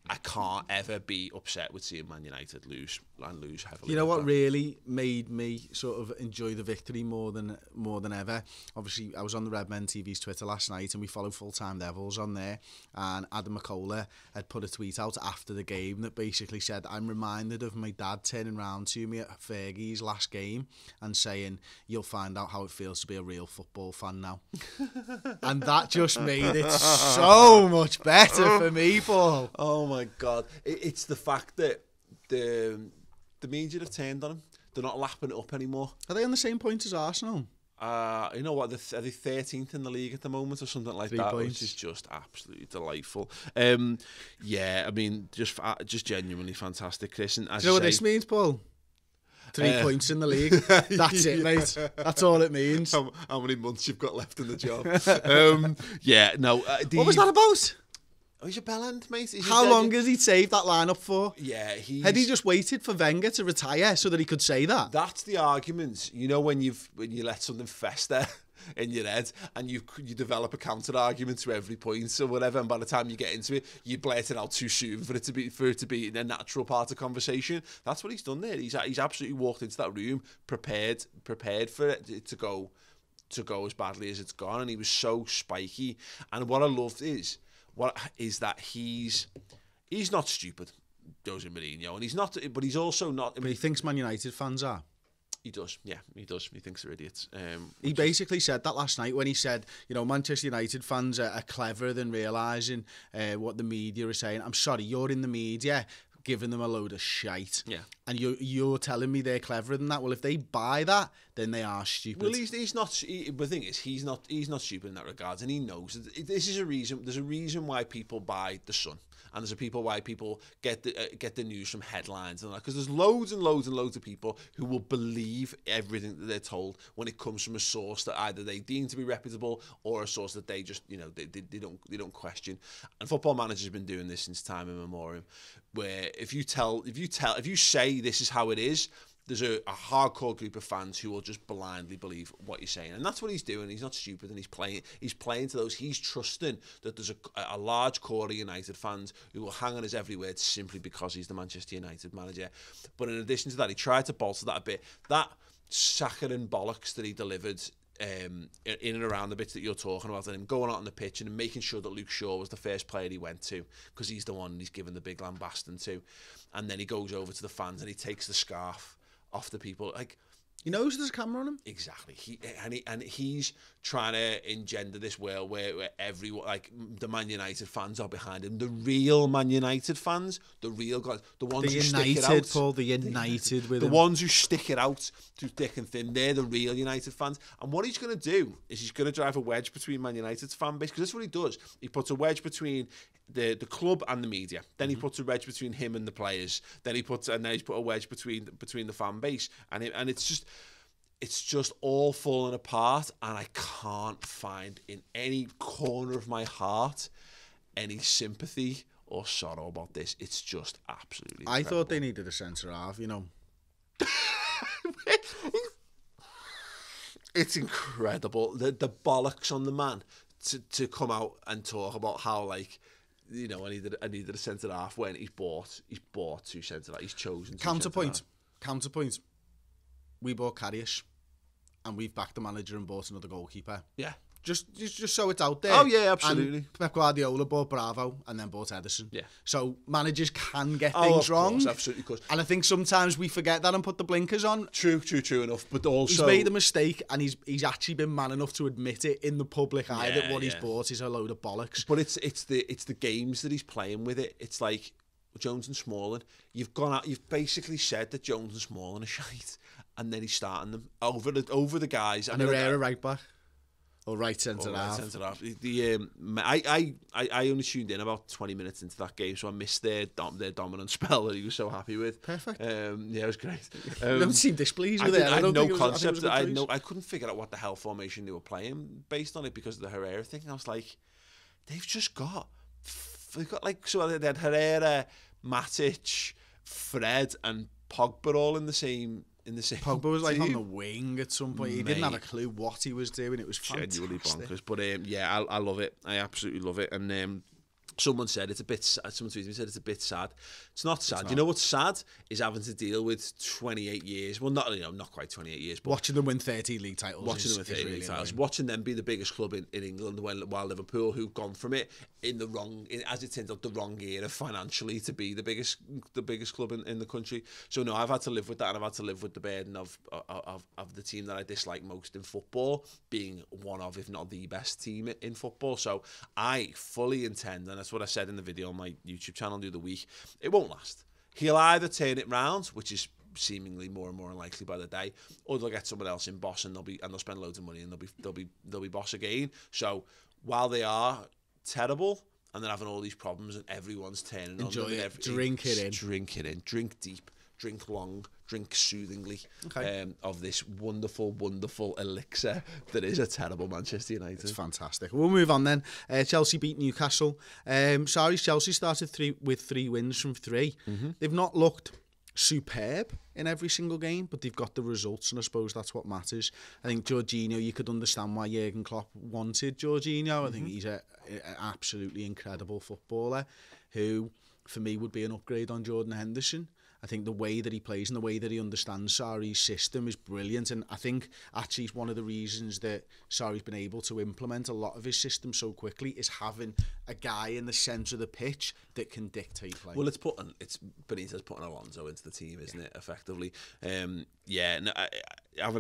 Speaker 2: I can't ever be upset with seeing Man United lose heavily.
Speaker 1: You know what really made me sort of enjoy the victory more than ever? Obviously, I was on the Redmen TV's Twitter last night, and we follow Full Time Devils on there. And Adam McCullough had put a tweet out after the game that basically said, "I'm reminded of my dad turning round to me at Fergie's last game and saying, 'You'll find out how it feels to be a real football fan now.'" And that just made it so much better for me, Paul.
Speaker 2: Oh my God. It's the fact that the media have turned on him. They're not lapping it up anymore.
Speaker 1: Are they on the same point as Arsenal?
Speaker 2: You know what? Are they 13th in the league at the moment or something like
Speaker 1: 3
Speaker 2: that?
Speaker 1: points.
Speaker 2: Which is just absolutely delightful. Yeah, I mean, just genuinely fantastic, Chris. And as
Speaker 1: do you know what this means, Paul? 3 points in the league. That's it, mate. That's all it means.
Speaker 2: How many months you've got left in the job? Yeah, no.
Speaker 1: What was that about?
Speaker 2: Oh, he's a bellend, mate.
Speaker 1: How long has he saved that lineup for?
Speaker 2: Yeah,
Speaker 1: had he just waited for Wenger to retire so that he could say that?
Speaker 2: That's the argument. You know, when you let something fester in your head and you develop a counter argument to every point or whatever, and by the time you get into it, you blurt it out too soon for it to be a natural part of conversation. That's what he's done there. He's absolutely walked into that room prepared for it to go as badly as it's gone, and he was so spiky. And what I loved is that he's not stupid, Jose Mourinho, and he's not, but he's also not.
Speaker 1: But he thinks Man United fans are.
Speaker 2: He does, yeah, he does. He thinks they're idiots.
Speaker 1: He basically said that last night when he said, Manchester United fans are cleverer than realising what the media are saying. I'm sorry, you're in the media giving them a load of shite.
Speaker 2: Yeah.
Speaker 1: And you're telling me they're cleverer than that. Well, if they buy that, then they are stupid.
Speaker 2: Well, he's not. The thing is, he's not stupid in that regard, and he knows this is a reason. There's a reason why people buy The Sun, and there's a people why people get the news from headlines and that, because there's loads and loads and loads of people who will believe everything that they're told when it comes from a source that either they deem to be reputable or a source that they just they don't question. And Football Manager's been doing this since time immemorial, where if you say this is how it is, there's a hardcore group of fans who will just blindly believe what you're saying. And that's what he's doing. He's not stupid, and he's playing to those. He's trusting that there's a large core of United fans who will hang on his every word simply because he's the Manchester United manager. But in addition to that, he tried to bolster that a bit. That saccharine bollocks that he delivered in and around the bits that you're talking about, and him going out on the pitch and making sure that Luke Shaw was the first player he went to, because he's the one he's given the big lambasting to. And then he goes over to the fans and he takes the scarf off the people. Like,
Speaker 1: He knows there's a camera on him.
Speaker 2: Exactly. He's trying to engender this world where everyone, like the Man United fans, are behind him. The real Man United fans, the real guys, the ones who stick it out.
Speaker 1: Paul, the United with
Speaker 2: the
Speaker 1: him.
Speaker 2: ones who stick it out through thick and thin. They're the real United fans. And what he's going to do is he's going to drive a wedge between Man United's fan base, because that's what he does. He puts a wedge between the club and the media. Then he puts a wedge between him and the players. Then he's put a wedge between the fan base, and it's just all falling apart. And I can't find in any corner of my heart any sympathy or sorrow about this. It's just absolutely incredible.
Speaker 1: I thought they needed a centre half, you know.
Speaker 2: It's incredible, the bollocks on the man to come out and talk about how, like, you know, I needed a centre half when he's bought 2 centre half. He's chosen.
Speaker 1: Counterpoint. We bought Karius, and we've backed the manager and bought another goalkeeper.
Speaker 2: Yeah.
Speaker 1: Just so it's out there.
Speaker 2: Oh yeah, absolutely.
Speaker 1: And Pep Guardiola bought Bravo and then bought Henderson.
Speaker 2: Yeah.
Speaker 1: So managers can get things wrong.
Speaker 2: Course, absolutely, of course.
Speaker 1: And I think sometimes we forget that and put the blinkers on.
Speaker 2: True enough. But also,
Speaker 1: he's made a mistake, and he's actually been man enough to admit it in the public eye that what he's bought is a load of bollocks.
Speaker 2: But it's the games that he's playing with it. It's like Jones and Smalling. You've basically said that Jones and Smalling are shite, and then he's starting them over the guys.
Speaker 1: And Herrera right back. Or right centre half.
Speaker 2: I only tuned in about 20 minutes into that game, so I missed their dominant spell that he was so happy with.
Speaker 1: Perfect.
Speaker 2: Yeah, it was great.
Speaker 1: You haven't seen displeased with it.
Speaker 2: I had no concept. I couldn't figure out what the hell formation they were playing based on it because of the Herrera thing. I was like, they've got like, so they had Herrera, Matic, Fred, and Pogba all in the same.
Speaker 1: Pogba was like on the wing at some point. He didn't have a clue what he was doing. It was
Speaker 2: genuinely bonkers. But yeah, I love it. I absolutely love it. And someone said it's a bit sad. Someone tweeted me, said it's a bit sad. It's not sad. It's not. You know what's sad is having to deal with 28 years. Well, not quite 28 years, but
Speaker 1: watching them win 30 league titles.
Speaker 2: Watching them be the biggest club in England, while Liverpool, who've gone from it as it turns out, the wrong era financially to be the biggest club in the country. So no, I've had to live with that, and I've had to live with the burden of the team that I dislike most in football being one of, if not the best team in football. So I fully intend, and that's what I said in the video on my YouTube channel the other week, it won't last. He'll either turn it round, which is seemingly more and more unlikely by the day, or they'll get someone else in boss, and they'll spend loads of money, and they'll be boss again. So while they are terrible and they're having all these problems and everyone's turning
Speaker 1: on them, drink it in,
Speaker 2: drink deep, drink long, drink soothingly, of this wonderful elixir that is a terrible Manchester United.
Speaker 1: It's fantastic. We'll move on then. Chelsea beat Newcastle. Sarri's Chelsea started with 3 wins from 3. Mm-hmm. They've not looked superb in every single game, but they've got the results, and I suppose that's what matters. I think Jorginho, you could understand why Jurgen Klopp wanted Jorginho. Mm-hmm. I think he's an absolutely incredible footballer who, for me, would be an upgrade on Jordan Henderson. I think the way that he plays and the way that he understands Sarri's system is brilliant, and I think actually it's one of the reasons that Sarri's been able to implement a lot of his system so quickly is having a guy in the centre of the pitch that can dictate play.
Speaker 2: Well, it's Benitez putting Alonso into the team, isn't it? Effectively, having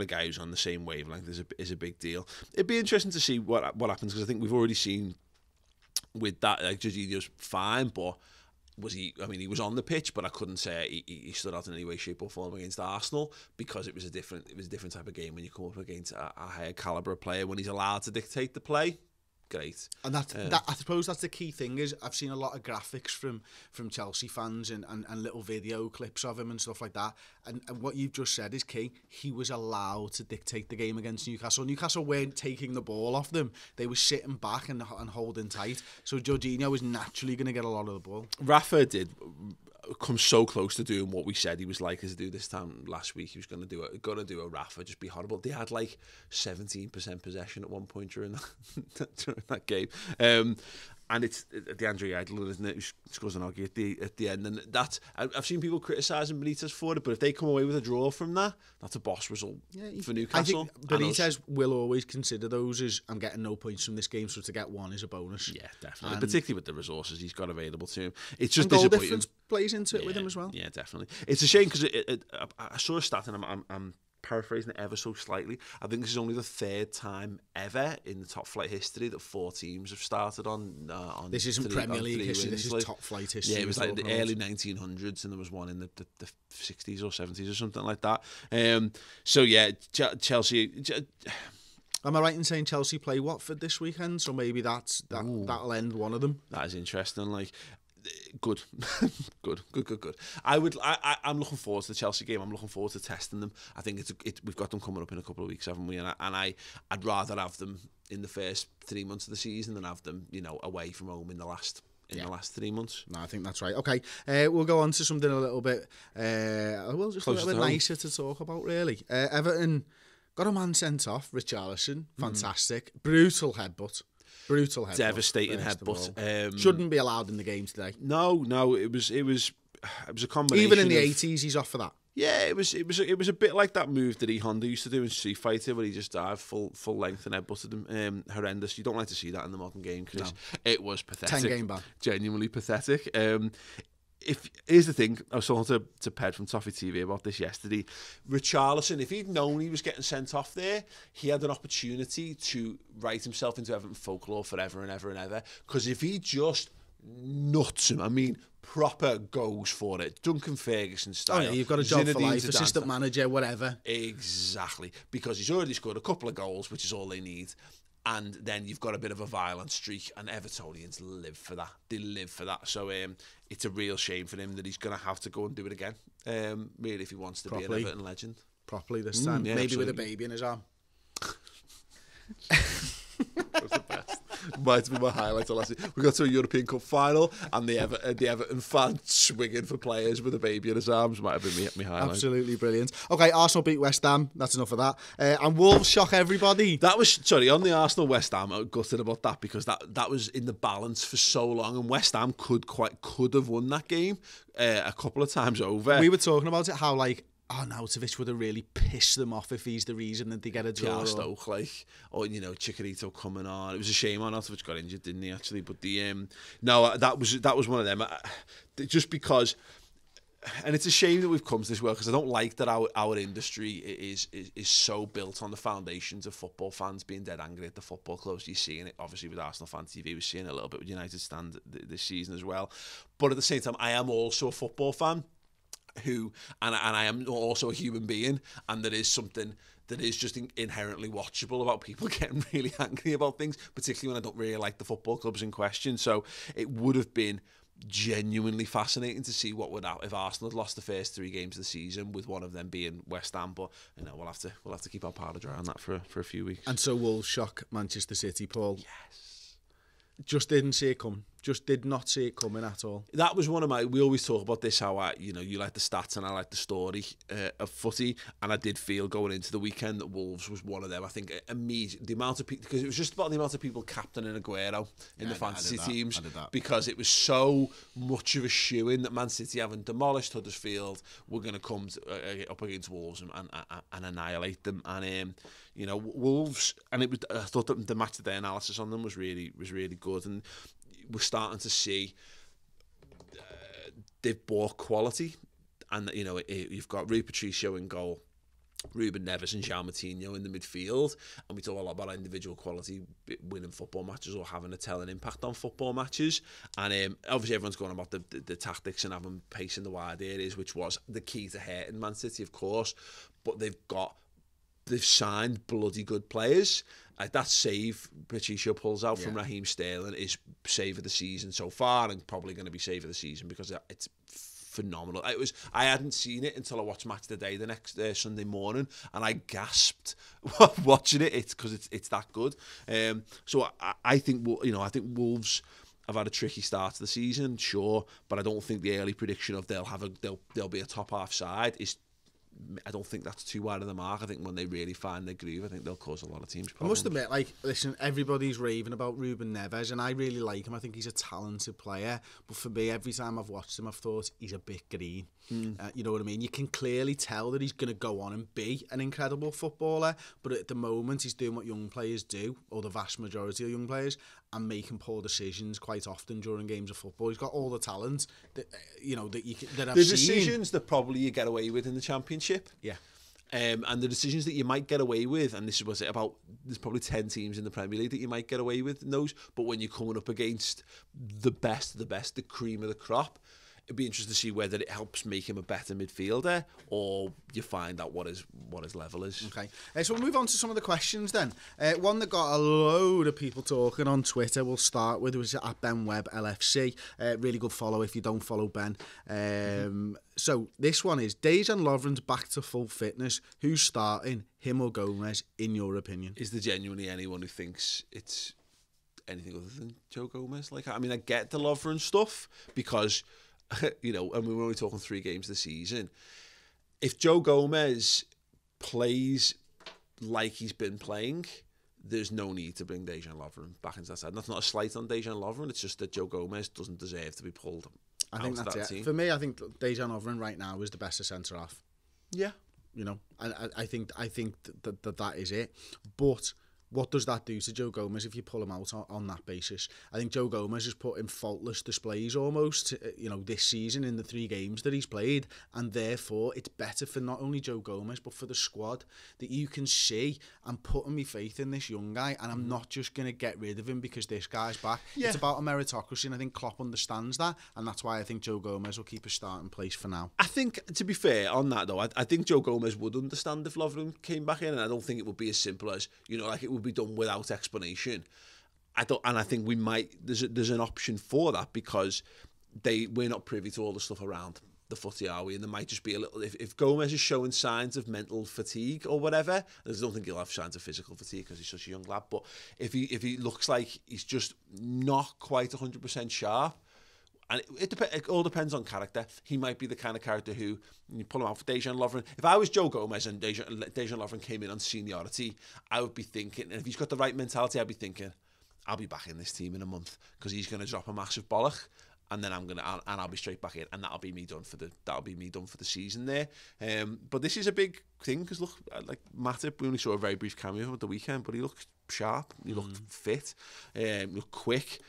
Speaker 2: a guy who's on the same wavelength is a big deal. It'd be interesting to see what happens, because I think we've already seen with that, like, Jorginho's fine, but he was on the pitch, but I couldn't say he stood out in any way, shape or form against Arsenal, because it was a different type of game when you come up against a higher calibre player, when he's allowed to dictate the play. Great.
Speaker 1: And that I suppose that's the key thing. Is I've seen a lot of graphics from Chelsea fans and little video clips of him and stuff like that, and what you've just said is key. He was allowed to dictate the game against Newcastle. Newcastle weren't taking the ball off them. They were sitting back and holding tight, so Jorginho was naturally going to get a lot of the ball.
Speaker 2: Rafa did come so close to doing what we said he was likely to do this time last week. He was going to do a Rafa, just be horrible. They had like 17% possession at one point during that game. And it's the Andre Idler, isn't it, who scores an oggy at the end. And that's, I've seen people criticising Benitez for it, but if they come away with a draw from that, that's a boss result for Newcastle.
Speaker 1: I think Benitez will always consider those as, I'm getting no points from this game, so to get one is a bonus.
Speaker 2: Yeah, definitely. And particularly with the resources he's got available to him. It's just
Speaker 1: goal
Speaker 2: disappointing.
Speaker 1: Difference plays into it with him as well.
Speaker 2: Yeah, definitely. It's a shame, because I saw a stat, and I'm paraphrasing it ever so slightly, I think this is only the 3rd time ever in the top flight history that 4 teams have started on
Speaker 1: this isn't Premier League history, this is top flight history.
Speaker 2: Yeah, it was like the early 1900s, and there was one in the 60s or 70s or something like that. So yeah, Chelsea.
Speaker 1: Am I right in saying Chelsea play Watford this weekend? So maybe that'll end one of them.
Speaker 2: That is interesting. Like, good, good. I'm looking forward to the Chelsea game. I'm looking forward to testing them. I think we've got them coming up in a couple of weeks, haven't we? And I'd rather have them in the first 3 months of the season than have them, away from home in the last 3 months.
Speaker 1: No, I think that's right. Okay, we'll go on to something a little bit, just a little bit nicer to talk about, really. Everton got a man sent off, Richarlison. Fantastic. Brutal headbutt.
Speaker 2: Devastating headbutt.
Speaker 1: Shouldn't be allowed in the game today.
Speaker 2: No, it was a combination.
Speaker 1: Even in the 80s, he's off for that.
Speaker 2: Yeah, it was a bit like that move that Honda used to do in Street Fighter, where he just dived full length and headbutted him. Horrendous. You don't like to see that in the modern game, Chris. No. It was pathetic.
Speaker 1: 10 game ban.
Speaker 2: Genuinely pathetic. Here's the thing, I was talking to Ped from Toffee TV about this yesterday. Richarlison, if he'd known he was getting sent off there, he had an opportunity to write himself into Everton folklore forever and ever and ever. Because if he just nuts him, I mean, proper goes for it, Duncan Ferguson style.
Speaker 1: Oh yeah, you've got a job for life, assistant manager, whatever.
Speaker 2: Exactly, because he's already scored a couple of goals, which is all they need. And then you've got a bit of a violent streak, and Evertonians live for that. They live for that. So it's a real shame for him that he's going to have to go and do it again, really, if he wants to be an Everton legend.
Speaker 1: Properly this time.
Speaker 2: Yeah,
Speaker 1: maybe
Speaker 2: absolutely.
Speaker 1: with a baby in his arm.
Speaker 2: That's the best. Might have been my highlight of last week. We got to a European Cup final, and the Everton fan swinging for players with a baby in his arms might have been my highlight.
Speaker 1: Absolutely brilliant. Okay, Arsenal beat West Ham. That's enough of that. And Wolves shock everybody.
Speaker 2: That was, on the Arsenal West Ham, I was gutted about that because that was in the balance for so long, and West Ham could have won that game a couple of times over.
Speaker 1: We were talking about it, how Arnautovic would have really pissed them off if he's the reason that they get a draw.
Speaker 2: Stoke, or Chicharito coming on. It was a shame Arnautovic got injured, didn't he? Actually, but that was one of them. Just because, and it's a shame that we've come to this world because I don't like that our industry is so built on the foundations of football fans being dead angry at the football clubs. You're seeing it obviously with Arsenal Fan TV. We're seeing it a little bit with United Stand this season as well. But at the same time, I am also a football fan. And I am also a human being, and there is something that is just inherently watchable about people getting really angry about things, particularly when I don't really like the football clubs in question. So it would have been genuinely fascinating to see what would happen if Arsenal had lost the first 3 games of the season, with one of them being West Ham. But we'll have to keep our powder dry on that for a few weeks.
Speaker 1: And so Wolves shock Manchester City, Paul.
Speaker 2: Yes.
Speaker 1: Just didn't see it coming. Just did not see it coming at all.
Speaker 2: That was one of we always talk about this, how you like the stats and I like the story of footy, and I did feel going into the weekend that Wolves was one of them. I think immediately the amount of people, because it was just about the amount of people captaining Aguero in the fantasy teams, because it was so much of a shoo-in that Man City, having demolished Huddersfield, were going to come up against Wolves and annihilate them. And Wolves, and I thought that the match of their analysis on them was really good, and we're starting to see they've bought quality, and you've got Rui Patricio in goal, Ruben Neves and João Moutinho in the midfield, and we talk a lot about individual quality winning football matches or having a telling impact on football matches. And obviously everyone's going about the tactics and having pace in the wide areas, which was the key to hurting Man City, of course, but they've signed bloody good players. That save Patricio pulls out from Raheem Sterling is save of the season so far, and probably going to be save of the season because it's phenomenal. I hadn't seen it until I watched Match of the Day the next Sunday morning, and I gasped watching it. It's because it's that good. So I think Wolves have had a tricky start to the season, sure, but I don't think the early prediction of they'll be a top half side is. I don't think that's too wide of the mark. I think when they really find their groove, I think they'll cause a lot of teams problems.
Speaker 1: I must admit, listen, everybody's raving about Ruben Neves, and I really like him. I think he's a talented player, but for me, every time I've watched him, I've thought he's a bit green. You know what I mean? You can clearly tell that he's going to go on and be an incredible footballer, but at the moment, he's doing what young players do, or the vast majority of young players, and making poor decisions quite often during games of football. He's got all the talent that I've seen.
Speaker 2: The decisions that probably you get away with in the Championship.
Speaker 1: Yeah.
Speaker 2: And the decisions that you might get away with, and this was it about, there's probably 10 teams in the Premier League that you might get away with in those, but when you're coming up against the best of the best, the cream of the crop, it'd be interesting to see whether it helps make him a better midfielder, or you find out what his level is.
Speaker 1: Okay, so we'll move on to some of the questions then. One that got a load of people talking on Twitter, we'll start with, was at Ben Webb LFC. Really good follow if you don't follow Ben. So this one is, Dejan Lovren's back to full fitness. Who's starting, him or Gomez, in your opinion?
Speaker 2: Is there genuinely anyone who thinks it's anything other than Joe Gomez? Like, I mean, I get the Lovren stuff because, you know, and we were only talking 3 games this season. If Joe Gomez plays like he's been playing, there's no need to bring Dejan Lovren back into that side. That's not a slight on Dejan Lovren. It's just that Joe Gomez doesn't deserve to be pulled.
Speaker 1: I think that's it. Team. For me, I think Dejan Lovren right now is the best of centre half.
Speaker 2: Yeah,
Speaker 1: you know, I think that is it. But what does that do to Joe Gomez if you pull him out on that basis? I think Joe Gomez has put in faultless displays almost, you know, this season in the 3 games that he's played, and therefore it's better for not only Joe Gomez but for the squad that you can see, I'm putting my faith in this young guy, and I'm not just going to get rid of him because this guy's back. Yeah. It's about a meritocracy, and I think Klopp understands that, and that's why I think Joe Gomez will keep a starting place for now.
Speaker 2: I think, to be fair on that though, I think Joe Gomez would understand if Lovren came back in, and I don't think it would be as simple as, you know, like it would be done without explanation. I think we might, there's an option for that, because we're not privy to all the stuff around the footy, are we? And there might just be a little, if Gomez is showing signs of mental fatigue or whatever, I don't think he'll have signs of physical fatigue because he's such a young lad, but if he looks like he's just not quite 100% sharp, and it all depends on character. He might be the kind of character who, you pull him out for Dejan Lovren. If I was Joe Gomez and Dejan Lovren came in on seniority, I would be thinking, and if he's got the right mentality, I'd be thinking, I'll be back in this team in a month because he's going to drop a massive bollock, and then I'll be straight back in, and that'll be me done for the season there. But this is a big thing because look, like Matip, we only saw a very brief cameo at the weekend, but he looked sharp, he looked fit, he looked quick.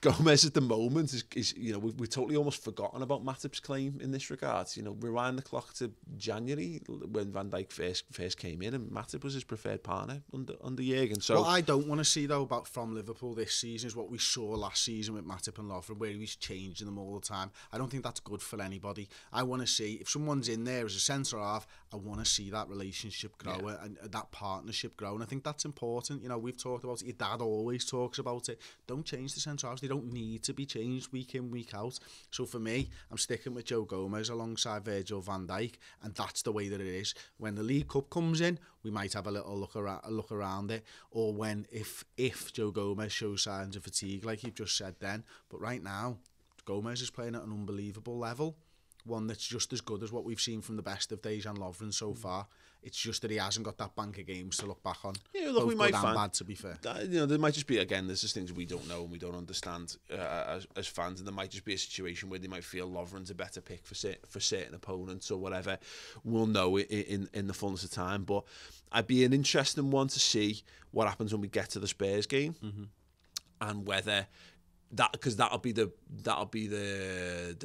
Speaker 2: Gomez at the moment is you know, we've totally almost forgotten about Matip's claim in this regard. You know, rewind the clock to January when Van Dijk first came in, and Matip was his preferred partner under Jurgen. So
Speaker 1: what I don't want to see though from Liverpool this season is what we saw last season with Matip and Lovren, where he was changing them all the time. I don't think that's good for anybody. I want to see, if someone's in there as a centre half, I want to see that relationship grow, and that partnership grow, and I think that's important. You know, we've talked about it, your dad always talks about it. Don't change the centre halves. They don't need to be changed week in, week out. So for me, I'm sticking with Joe Gomez alongside Virgil van Dijk, and that's the way that it is. When the League Cup comes in, we might have a little look around it, or when if Joe Gomez shows signs of fatigue, like you've just said then. But right now, Gomez is playing at an unbelievable level, one that's just as good as what we've seen from the best of Dejan Lovren so far. It's just that he hasn't got that bank of games to look back on.
Speaker 2: Yeah, look, we might find
Speaker 1: bad, to be fair.
Speaker 2: You know, there might just be, again, there's just things we don't know and we don't understand as fans, and there might just be a situation where they might feel Lovren's a better pick for certain opponents or whatever. We'll know in the fullness of time, but I'd be an interesting one to see what happens when we get to the Spurs game, and whether that, because that'll be the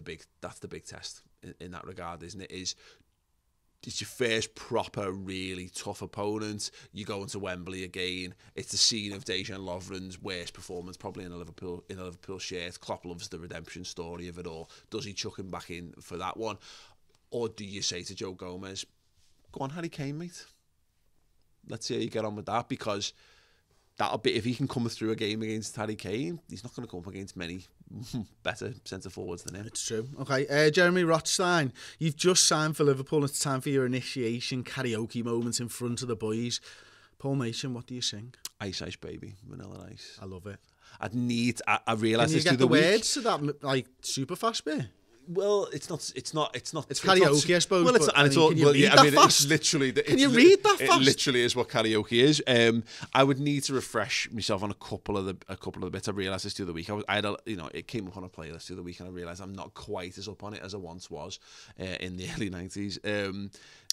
Speaker 2: big test in that regard, isn't it? It's your first proper, really tough opponent. You go into Wembley again. It's the scene of Dejan Lovren's worst performance, probably in a Liverpool shirt. Klopp loves the redemption story of it all. Does he chuck him back in for that one, or do you say to Joe Gomez, "Go on, Harry Kane, mate. Let's see how you get on with that," because that'll be, if he can come through a game against Harry Kane, he's not going to come up against many better centre forwards than him.
Speaker 1: It's true. Okay, Jeremy Rothstein, you've just signed for Liverpool. It's time for your initiation karaoke moment in front of the boys. Paul Mason, what do you sing?
Speaker 2: Ice Ice Baby, Vanilla Ice.
Speaker 1: I love it.
Speaker 2: I realised this through the week. Can you get the
Speaker 1: words to that, like, super fast bit?
Speaker 2: Well, it's not.
Speaker 1: It's karaoke, I suppose.
Speaker 2: Well, it's literally.
Speaker 1: Can you read that fast?
Speaker 2: It literally is what karaoke is. I would need to refresh myself on a couple of the bits. I realised this through the week. It came up on a playlist through the week, and I realised I'm not quite as up on it as I once was in the early 90s.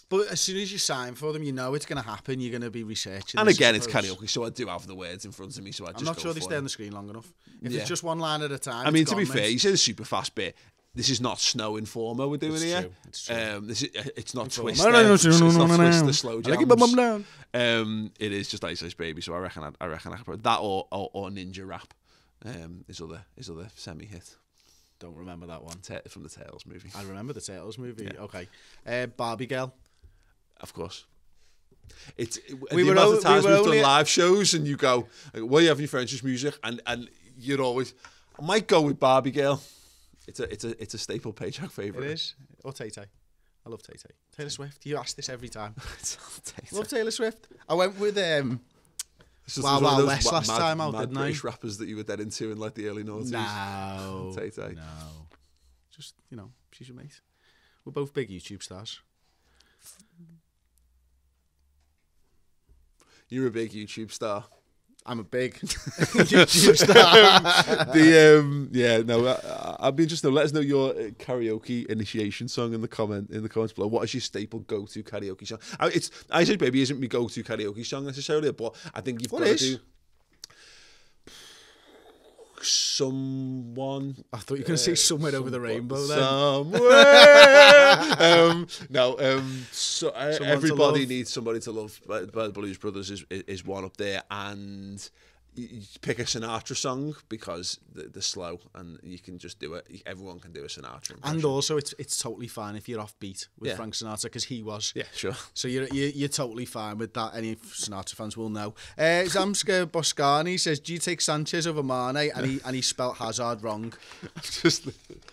Speaker 1: But as soon as you sign for them, you know it's going to happen. You're going to be researching.
Speaker 2: And again, it's karaoke, so I do have the words in front of me. So I'm
Speaker 1: not sure they stay on the screen long enough. If it's just one line at a time.
Speaker 2: I mean, to be fair, you say the super fast bit. this is not Snow Informer we're doing here.
Speaker 1: True. It's true.
Speaker 2: It's not
Speaker 1: Informer.
Speaker 2: Twister.
Speaker 1: No.
Speaker 2: It's not Twister slow
Speaker 1: I like it,
Speaker 2: jams. It is just Ice Ice Baby. So I reckon I could put that or Ninja Rap. His other semi-hit.
Speaker 1: Don't remember that one.
Speaker 2: From the Tails movie.
Speaker 1: I remember the Tails movie.
Speaker 2: Yeah.
Speaker 1: Okay. Barbie Girl.
Speaker 2: Of course. We've
Speaker 1: only
Speaker 2: done live shows and you go, what do you have in your French music? And you're always, I might go with Barbie Girl. It's a staple paycheck favourite.
Speaker 1: It is. Or Tay Tay. I love Tay Tay. Taylor Swift. You ask this every time. Love Taylor Swift. I went with Wild Wild West last time out, didn't I?
Speaker 2: British rappers that you were dead into in like the early noughties.
Speaker 1: No.
Speaker 2: Tay Tay.
Speaker 1: No. Just, she's your mate. We're both big YouTube stars.
Speaker 2: You're a big YouTube star.
Speaker 1: I'm a big YouTube star.
Speaker 2: I'd be interested. Let us know your karaoke initiation song in the comments below. What is your staple go-to karaoke song? I Said Baby isn't my go-to karaoke song necessarily, but I think you've got to do someone.
Speaker 1: I thought you were going to say Somewhere Over the Rainbow then.
Speaker 2: Somewhere. Everybody Needs Somebody to Love by the Blues Brothers is one up there, and you pick a Sinatra song because they're slow and you can just do it. Everyone can do a Sinatra impression.
Speaker 1: And also it's totally fine if you're offbeat with Frank Sinatra, because he was.
Speaker 2: Yeah, sure.
Speaker 1: So you're totally fine with that. Any Sinatra fans will know. Zamska Boscani says, do you take Sanchez over Mane? And he spelt Hazard wrong.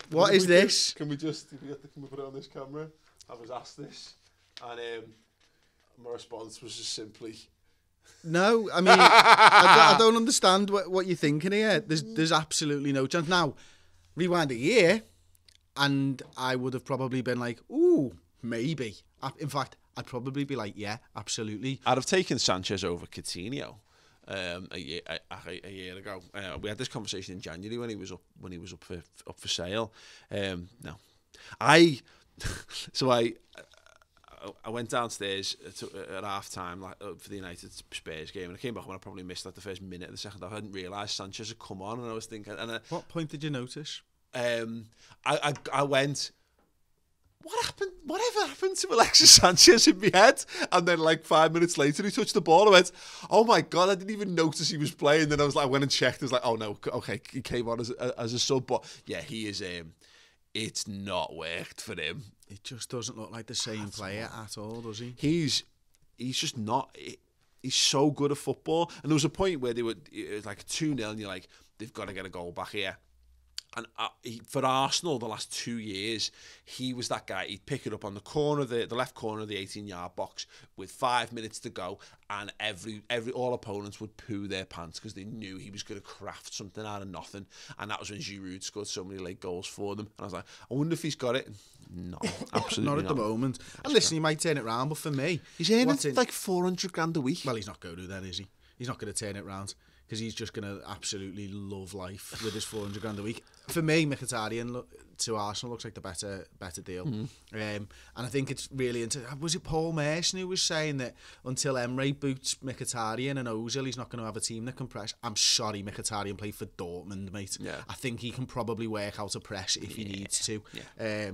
Speaker 1: What is this?
Speaker 2: Can we put it on this camera? I was asked this, and my response was just simply,
Speaker 1: no. I mean, I don't understand what you're thinking here. There's absolutely no chance. Now, rewind a year, and I would have probably been like, ooh, maybe. In fact, I'd probably be like, yeah, absolutely.
Speaker 2: I'd have taken Sanchez over Coutinho a year ago. We had this conversation in January when he was up for sale. No, I went downstairs at half time for the United Spurs game, and I came back when I probably missed the first minute of the second half. I hadn't realised Sanchez had come on, and I was thinking.
Speaker 1: What point did you notice?
Speaker 2: I went, what happened? Whatever happened to Alexis Sanchez in my head? And then 5 minutes later, he touched the ball. I went, oh my God, I didn't even notice he was playing. Then I went and checked. I was like, oh no, okay, he came on as a sub. But yeah, he is. It's not worked for him.
Speaker 1: It just doesn't look like the same player at all, does he?
Speaker 2: He's just not. He's so good at football. And there was a point where it was like 2-0, and you're like, they've got to get a goal back here. And for Arsenal, the last 2 years, he was that guy. He'd pick it up on the corner, the left corner of the 18-yard box with 5 minutes to go, and all opponents would poo their pants because they knew he was going to craft something out of nothing. And that was when Giroud scored so many late goals for them. And I was like, I wonder if he's got it. No, absolutely
Speaker 1: not at the moment. And listen, he might turn it round, but for me,
Speaker 2: he's earning like 400 grand a week.
Speaker 1: Well, he's not going to then, is he? He's not going to turn it round, because he's just going to absolutely love life with his 400 grand a week. For me, Mkhitaryan to Arsenal looks like the better deal. Mm-hmm. And I think it's really was it Paul Merson who was saying that until Emre boots Mkhitaryan and Ozil, he's not going to have a team that can press. I'm sorry, Mkhitaryan played for Dortmund, mate. Yeah. I think he can probably work out a press if he needs to. Yeah.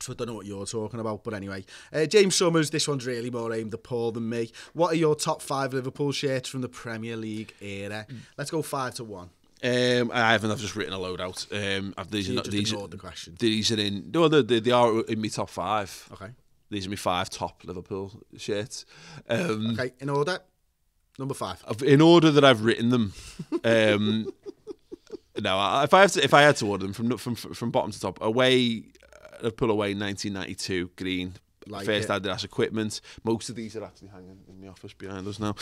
Speaker 1: So I don't know what you're talking about, but anyway. James Summers, this one's really more aimed at Paul than me. What are your top 5 Liverpool shirts from the Premier League era? Let's go 5 to 1.
Speaker 2: I haven't. I've just written a load out. These
Speaker 1: ignored the question.
Speaker 2: These are in. No, they are in my top 5.
Speaker 1: Okay.
Speaker 2: These are my 5 top Liverpool shirts.
Speaker 1: Okay, in order. Number 5.
Speaker 2: In order that I've written them. No, if I had to order them from bottom to top, Liverpool away 1992 green. Like first Adidas equipment. Most of these are actually hanging in the office behind us now.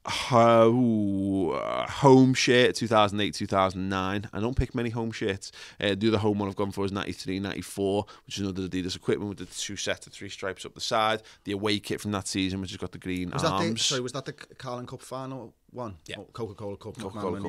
Speaker 2: Home shirt 2008-2009. I don't pick many home shirts. The other home one I've gone for is 93-94, which is another Adidas equipment with the 2 sets of 3 stripes up the side. The away kit from that season, which has got the green arms.
Speaker 1: Was that the Carling Cup final one?
Speaker 2: Yeah.
Speaker 1: Coca-Cola Cup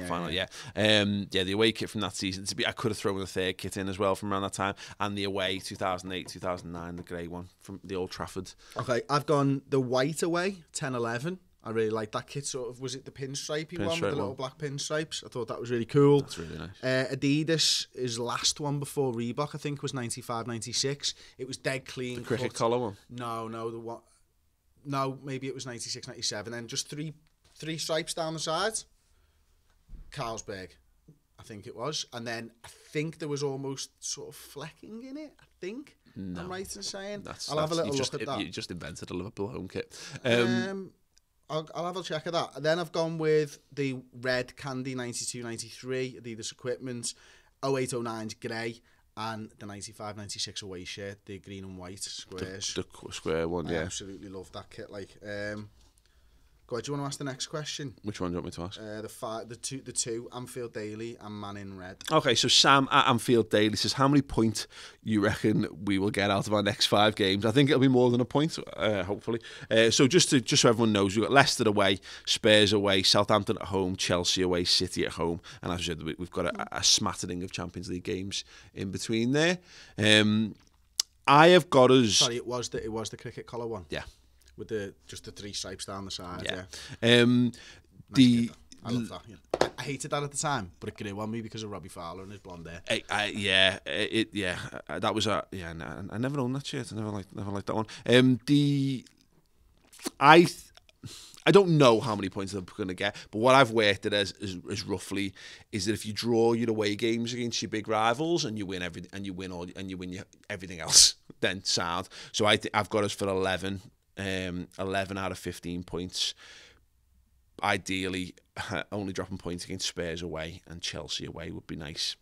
Speaker 2: final, yeah. The away kit from that season. I could have thrown a third kit in as well from around that time. And the away 2008-2009, the grey one from the Old Trafford.
Speaker 1: Okay, I've gone the white away 10-11. I really liked that kit. Sort of, was it the pinstripey one with the little
Speaker 2: one.
Speaker 1: black pinstripes? I thought that was really cool.
Speaker 2: That's really nice.
Speaker 1: Adidas, his last one before Reebok, I think, was 95, 96. It was dead clean.
Speaker 2: The cricket
Speaker 1: cut.
Speaker 2: collar one?
Speaker 1: No, the one. No, maybe it was 96, 97. And just three stripes down the sides. Carlsberg, I think it was. And then I think there was almost sort of flecking in it, I think. No, I'm right in saying. I'll have a little look at that.
Speaker 2: You just invented a Liverpool home kit.
Speaker 1: I'll have a check of that. And then I've gone with the red candy 92-93 Adidas equipment, 08-09's grey, and the 95-96 away shirt, the green and white squares.
Speaker 2: The square one, yeah.
Speaker 1: I absolutely love that kit. Go ahead, do you want to ask the next question?
Speaker 2: Which one do you want me to ask?
Speaker 1: The two, Anfield Daily and Man in Red.
Speaker 2: Okay, so Sam at Anfield Daily says, how many points you reckon we will get out of our next 5 games? I think it'll be more than a point, hopefully. So just so everyone knows, we've got Leicester away, Spurs away, Southampton at home, Chelsea away, City at home, and as I said, we've got a smattering of Champions League games in between there. I have got us...
Speaker 1: Sorry, it was the cricket collar one.
Speaker 2: Yeah.
Speaker 1: With just the 3 stripes down the side.
Speaker 2: Yeah.
Speaker 1: Nice I love that. Yeah. I hated that at the time, but it grew on me because of Robbie Fowler and his blonde hair.
Speaker 2: That was I never owned that shirt. I never liked that one. I don't know how many points they're going to get, but what I've worked it as roughly is that if you draw your away games against your big rivals and you win everything else, then sound. So I've got us for 11 out of 15 points. Ideally, only dropping points against Spurs away and Chelsea away would be nice.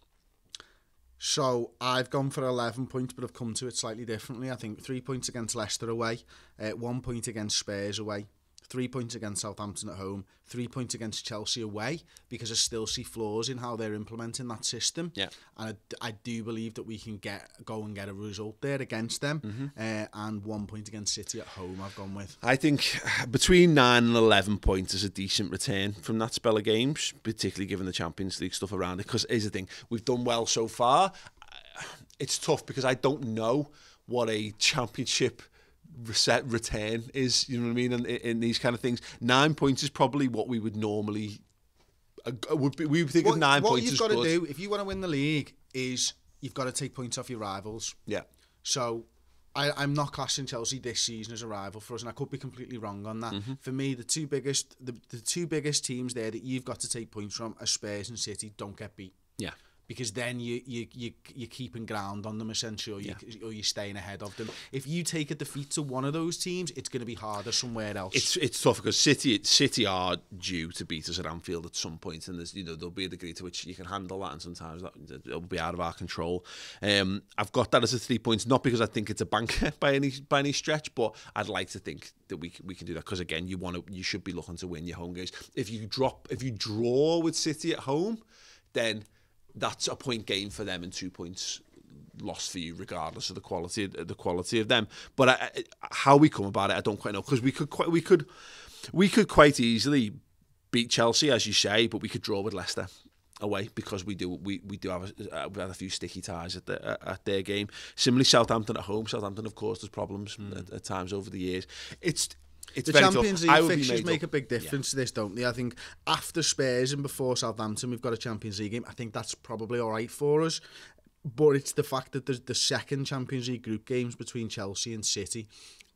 Speaker 1: So I've gone for 11 points, but I've come to it slightly differently. I think 3 points against Leicester away, 1 point against Spurs away, 3 points against Southampton at home, 3 points against Chelsea away, because I still see flaws in how they're implementing that system.
Speaker 2: Yeah.
Speaker 1: And I do believe that we can go and get a result there against them. And 1 point against City at home I've gone with.
Speaker 2: I think between 9 and 11 points is a decent return from that spell of games, particularly given the Champions League stuff around it. Because here's the thing, we've done well so far. It's tough because I don't know what a championship return is, you know what I mean, and in these kind of things. 9 points is probably what we would normally we would think of 9 points as good. What you've got to do if you want to win the league is you've got to take points off your rivals. Yeah.
Speaker 1: So I'm not classing Chelsea this season as a rival for us, and I could be completely wrong on that. For me, the two biggest teams there that you've got to take points from are Spurs and City. Don't get beat.
Speaker 2: Yeah.
Speaker 1: Because then you're keeping ground on them essentially, or you're staying ahead of them. If you take a defeat to one of those teams, it's going to be harder somewhere else.
Speaker 2: It's tough because City are due to beat us at Anfield at some point, and there'll be a degree to which you can handle that, and sometimes it'll be out of our control. I've got that as a 3 points, not because I think it's a banker by any stretch, but I'd like to think that we can do that because again, you should be looking to win your home games. If you draw with City at home, then that's a point gain for them and 2 points lost for you, regardless of the quality of them. But how we come about it, I don't quite know, because we could quite easily beat Chelsea, as you say, but we could draw with Leicester away because we do have we've had a few sticky ties at their game. Similarly, Southampton at home. Southampton have caused us problems at times over the years. It's the
Speaker 1: Champions League fixtures make a big difference to this, don't they? I think after Spurs and before Southampton, we've got a Champions League game. I think that's probably all right for us. But it's the fact that there's the second Champions League group games between Chelsea and City,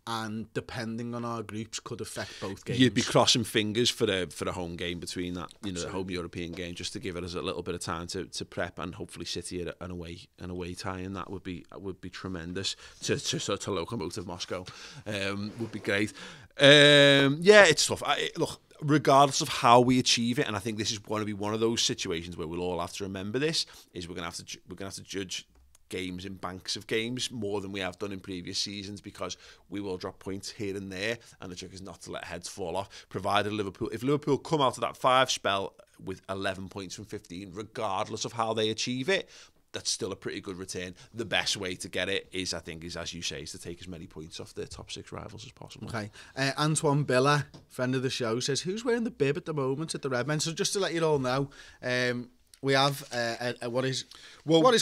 Speaker 1: and depending on our groups, could affect both games.
Speaker 2: You'd be crossing fingers for a home game between that, the home European game, just to give it us a little bit of time to prep, and hopefully City at an away tie, and that would be tremendous to locomotive Moscow. Would be great. It's tough. Look, regardless of how we achieve it, and I think this is going to be one of those situations where we'll all have to remember this, is we're going to have to judge games in banks of games more than we have done in previous seasons, because we will drop points here and there, and the trick is not to let heads fall off, provided if Liverpool come out of that 5 spell with 11 points from 15, regardless of how they achieve it, that's still a pretty good return. The best way to get it is, I think, as you say, is to take as many points off their top 6 rivals as possible.
Speaker 1: Okay. Antoine Billa, friend of the show, says, who's wearing the bib at the moment at the Redmen? So just to let you all know, we have what is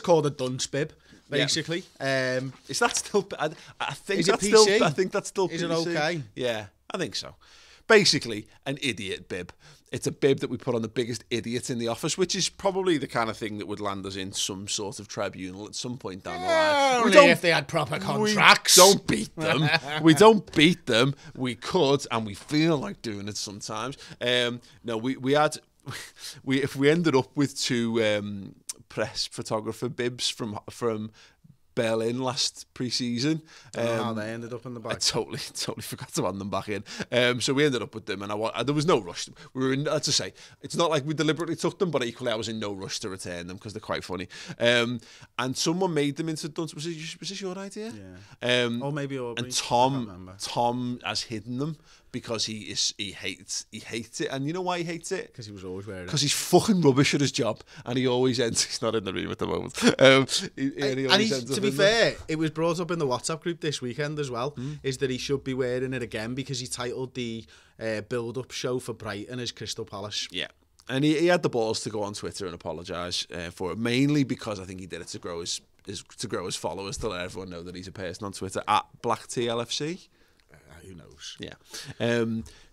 Speaker 1: called a dunce bib, basically. Yeah.
Speaker 2: Is that still? I think
Speaker 1: is
Speaker 2: that's
Speaker 1: it PC?
Speaker 2: still. I think that's still.
Speaker 1: Is
Speaker 2: PC.
Speaker 1: it okay?
Speaker 2: Yeah, I think so. basically an idiot bib. It's a bib that we put on the biggest idiot in the office, which is probably the kind of thing that would land us in some sort of tribunal at some point down the line.
Speaker 1: Only if they had proper contracts.
Speaker 2: We don't beat them. We don't beat them. We could, and we feel like doing it sometimes. No, if we ended up with 2 press photographer bibs from Berlin last pre-season.
Speaker 1: They ended up in the back.
Speaker 2: I totally forgot to hand them back in. So we ended up with them, and there was no rush. We were in, let's just say, it's not like we deliberately took them, but equally I was in no rush to return them because they're quite funny. And someone made them into dunce. Was this your idea?
Speaker 1: Yeah. Or maybe Aubrey.
Speaker 2: And Tom has hidden them because he hates it. And you know why he hates it?
Speaker 1: Because he was always wearing it.
Speaker 2: Because he's fucking rubbish at his job, and he always ends. He's not in the room at the moment.
Speaker 1: To be fair, it was brought up in the WhatsApp group this weekend as well. Is that he should be wearing it again because he titled the build-up show for Brighton as Crystal Palace.
Speaker 2: Yeah. And he had the balls to go on Twitter and apologise for it, mainly because I think he did it to grow his followers, to let everyone know that he's a person on Twitter at BlackTLFC.
Speaker 1: Who knows?
Speaker 2: Yeah.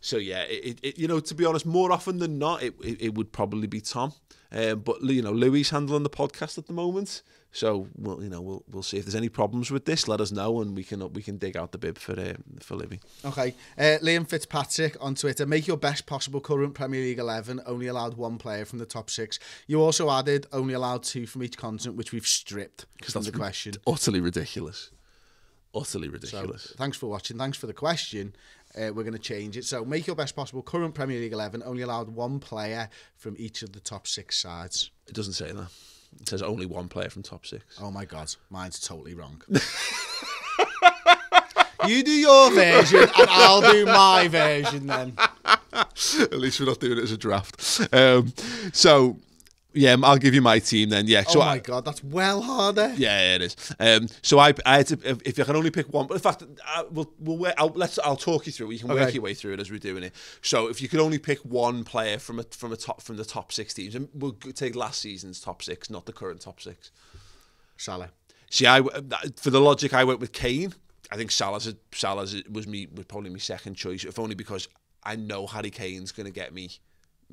Speaker 2: So yeah, to be honest, more often than not, it would probably be Tom. But Louis handling the podcast at the moment. So we'll see if there's any problems with this. Let us know, and we can dig out the bib for Louis.
Speaker 1: Okay. Liam Fitzpatrick on Twitter: make your best possible current Premier League 11. Only allowed 1 player from the top 6. You also added only allowed 2 from each continent, which we've stripped from the question.
Speaker 2: Utterly ridiculous. Utterly ridiculous.
Speaker 1: So, thanks for watching. Thanks for the question. We're going to change it. So make your best possible current Premier League 11. Only allowed 1 player from each of the top 6 sides.
Speaker 2: It doesn't say that. It says only 1 player from top 6.
Speaker 1: Oh my God, mine's totally wrong. You do your version and I'll do my version then.
Speaker 2: At least we're not doing it as a draft. So yeah, I'll give you my team then. Yeah. So
Speaker 1: God, that's well harder.
Speaker 2: Yeah, it is. So I had to, if you can only pick one, but in fact, I'll talk you through it. You can work your way through it as we're doing it. So if you could only pick 1 player from the top 6 teams, and we'll take last season's top 6, not the current top 6.
Speaker 1: Salah.
Speaker 2: See, for the logic, I went with Kane. I think Salah was probably my second choice, if only because I know Harry Kane's going to get me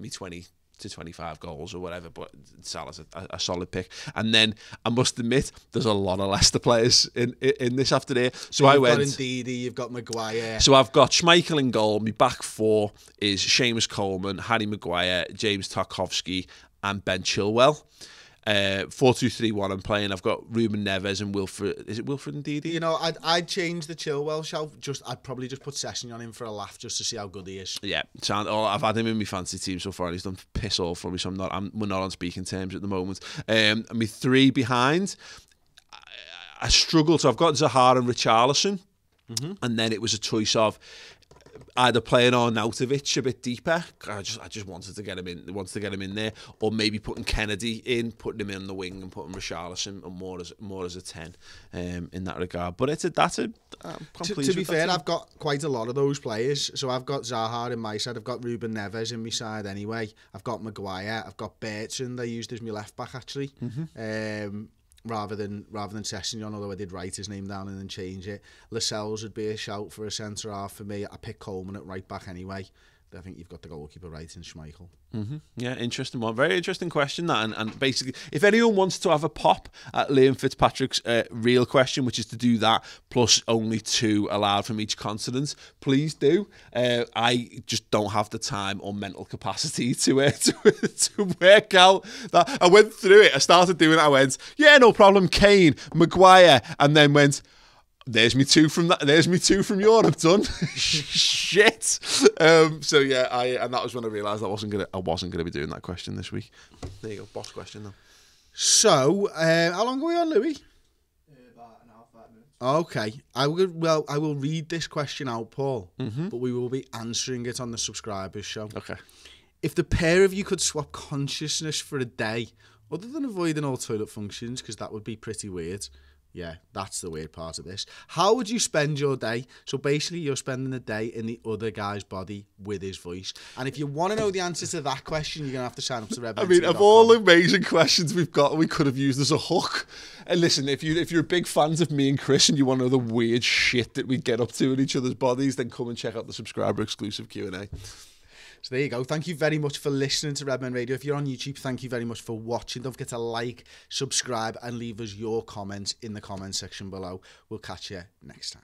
Speaker 2: 20 to 25 goals or whatever, but Salah's a solid pick. And then I must admit, there's a lot of Leicester players in this afternoon. So I went.
Speaker 1: You've got Ndidi, you've got Maguire.
Speaker 2: So I've got Schmeichel in goal. My back 4 is Seamus Coleman, Harry Maguire, James Tarkowski, and Ben Chilwell. 4-2-3-1 I'm playing. I've got Ruben Neves and Wilfred. Is it Wilfred and Ndidi?
Speaker 1: I'd change the Chilwell shout. I'd probably just put Sessegnon on him for a laugh just to see how good he is. Yeah,
Speaker 2: I've had him in my fantasy team so far, and he's done piss all for me. So we're not on speaking terms at the moment. And my 3 behind, I struggled. So I've got Zaha and Richarlison, and then it was a choice of either playing Arnautovic a bit deeper. I just wanted to get him in there, or maybe putting Kennedy in, putting him in the wing, and putting Richarlison more as a 10 in that regard. But to
Speaker 1: be fair, I've got quite a lot of those players. So I've got Zaha in my side, I've got Ruben Neves in my side anyway. I've got Maguire, I've got Bertrand. I used as my left back actually. Rather than Sessegnon, although I did write his name down and then change it. Lascelles would be a shout for a centre half for me. I picked Coleman at right back anyway. I think you've got the goalkeeper right in Schmeichel.
Speaker 2: Yeah, interesting one. Very interesting question, that. And basically, if anyone wants to have a pop at Liam Fitzpatrick's real question, which is to do that, plus only 2 allowed from each continent, please do. I just don't have the time or mental capacity to work out that. I went through it. I started doing it. I went, yeah, no problem, Kane, Maguire, and then went, there's me 2 from that. There's me 2 from Europe. Done. Shit. So yeah, and that was when I realised I wasn't gonna be doing that question this week. There you go, boss question though.
Speaker 1: So, how long are we on, Louis?
Speaker 3: About an hour, 5 minutes.
Speaker 1: Okay. I will read this question out, Paul, but we will be answering it on the subscribers show.
Speaker 2: Okay.
Speaker 1: If the pair of you could swap consciousness for a day, other than avoiding all toilet functions, because that would be pretty weird, Yeah, that's the weird part of this. How would you spend your day? So basically, you're spending the day in the other guy's body with his voice. And if you want to know the answer to that question, you're going to have to sign up to Redmen.
Speaker 2: I mean, of all the amazing questions we've got, we could have used as a hook. And listen, if you're big fans of me and Chris and you want to know the weird shit that we get up to in each other's bodies, then come and check out the subscriber exclusive Q&A.
Speaker 1: So there you go. Thank you very much for listening to Redmen Radio. If you're on YouTube, thank you very much for watching. Don't forget to like, subscribe, and leave us your comments in the comment section below. We'll catch you next time.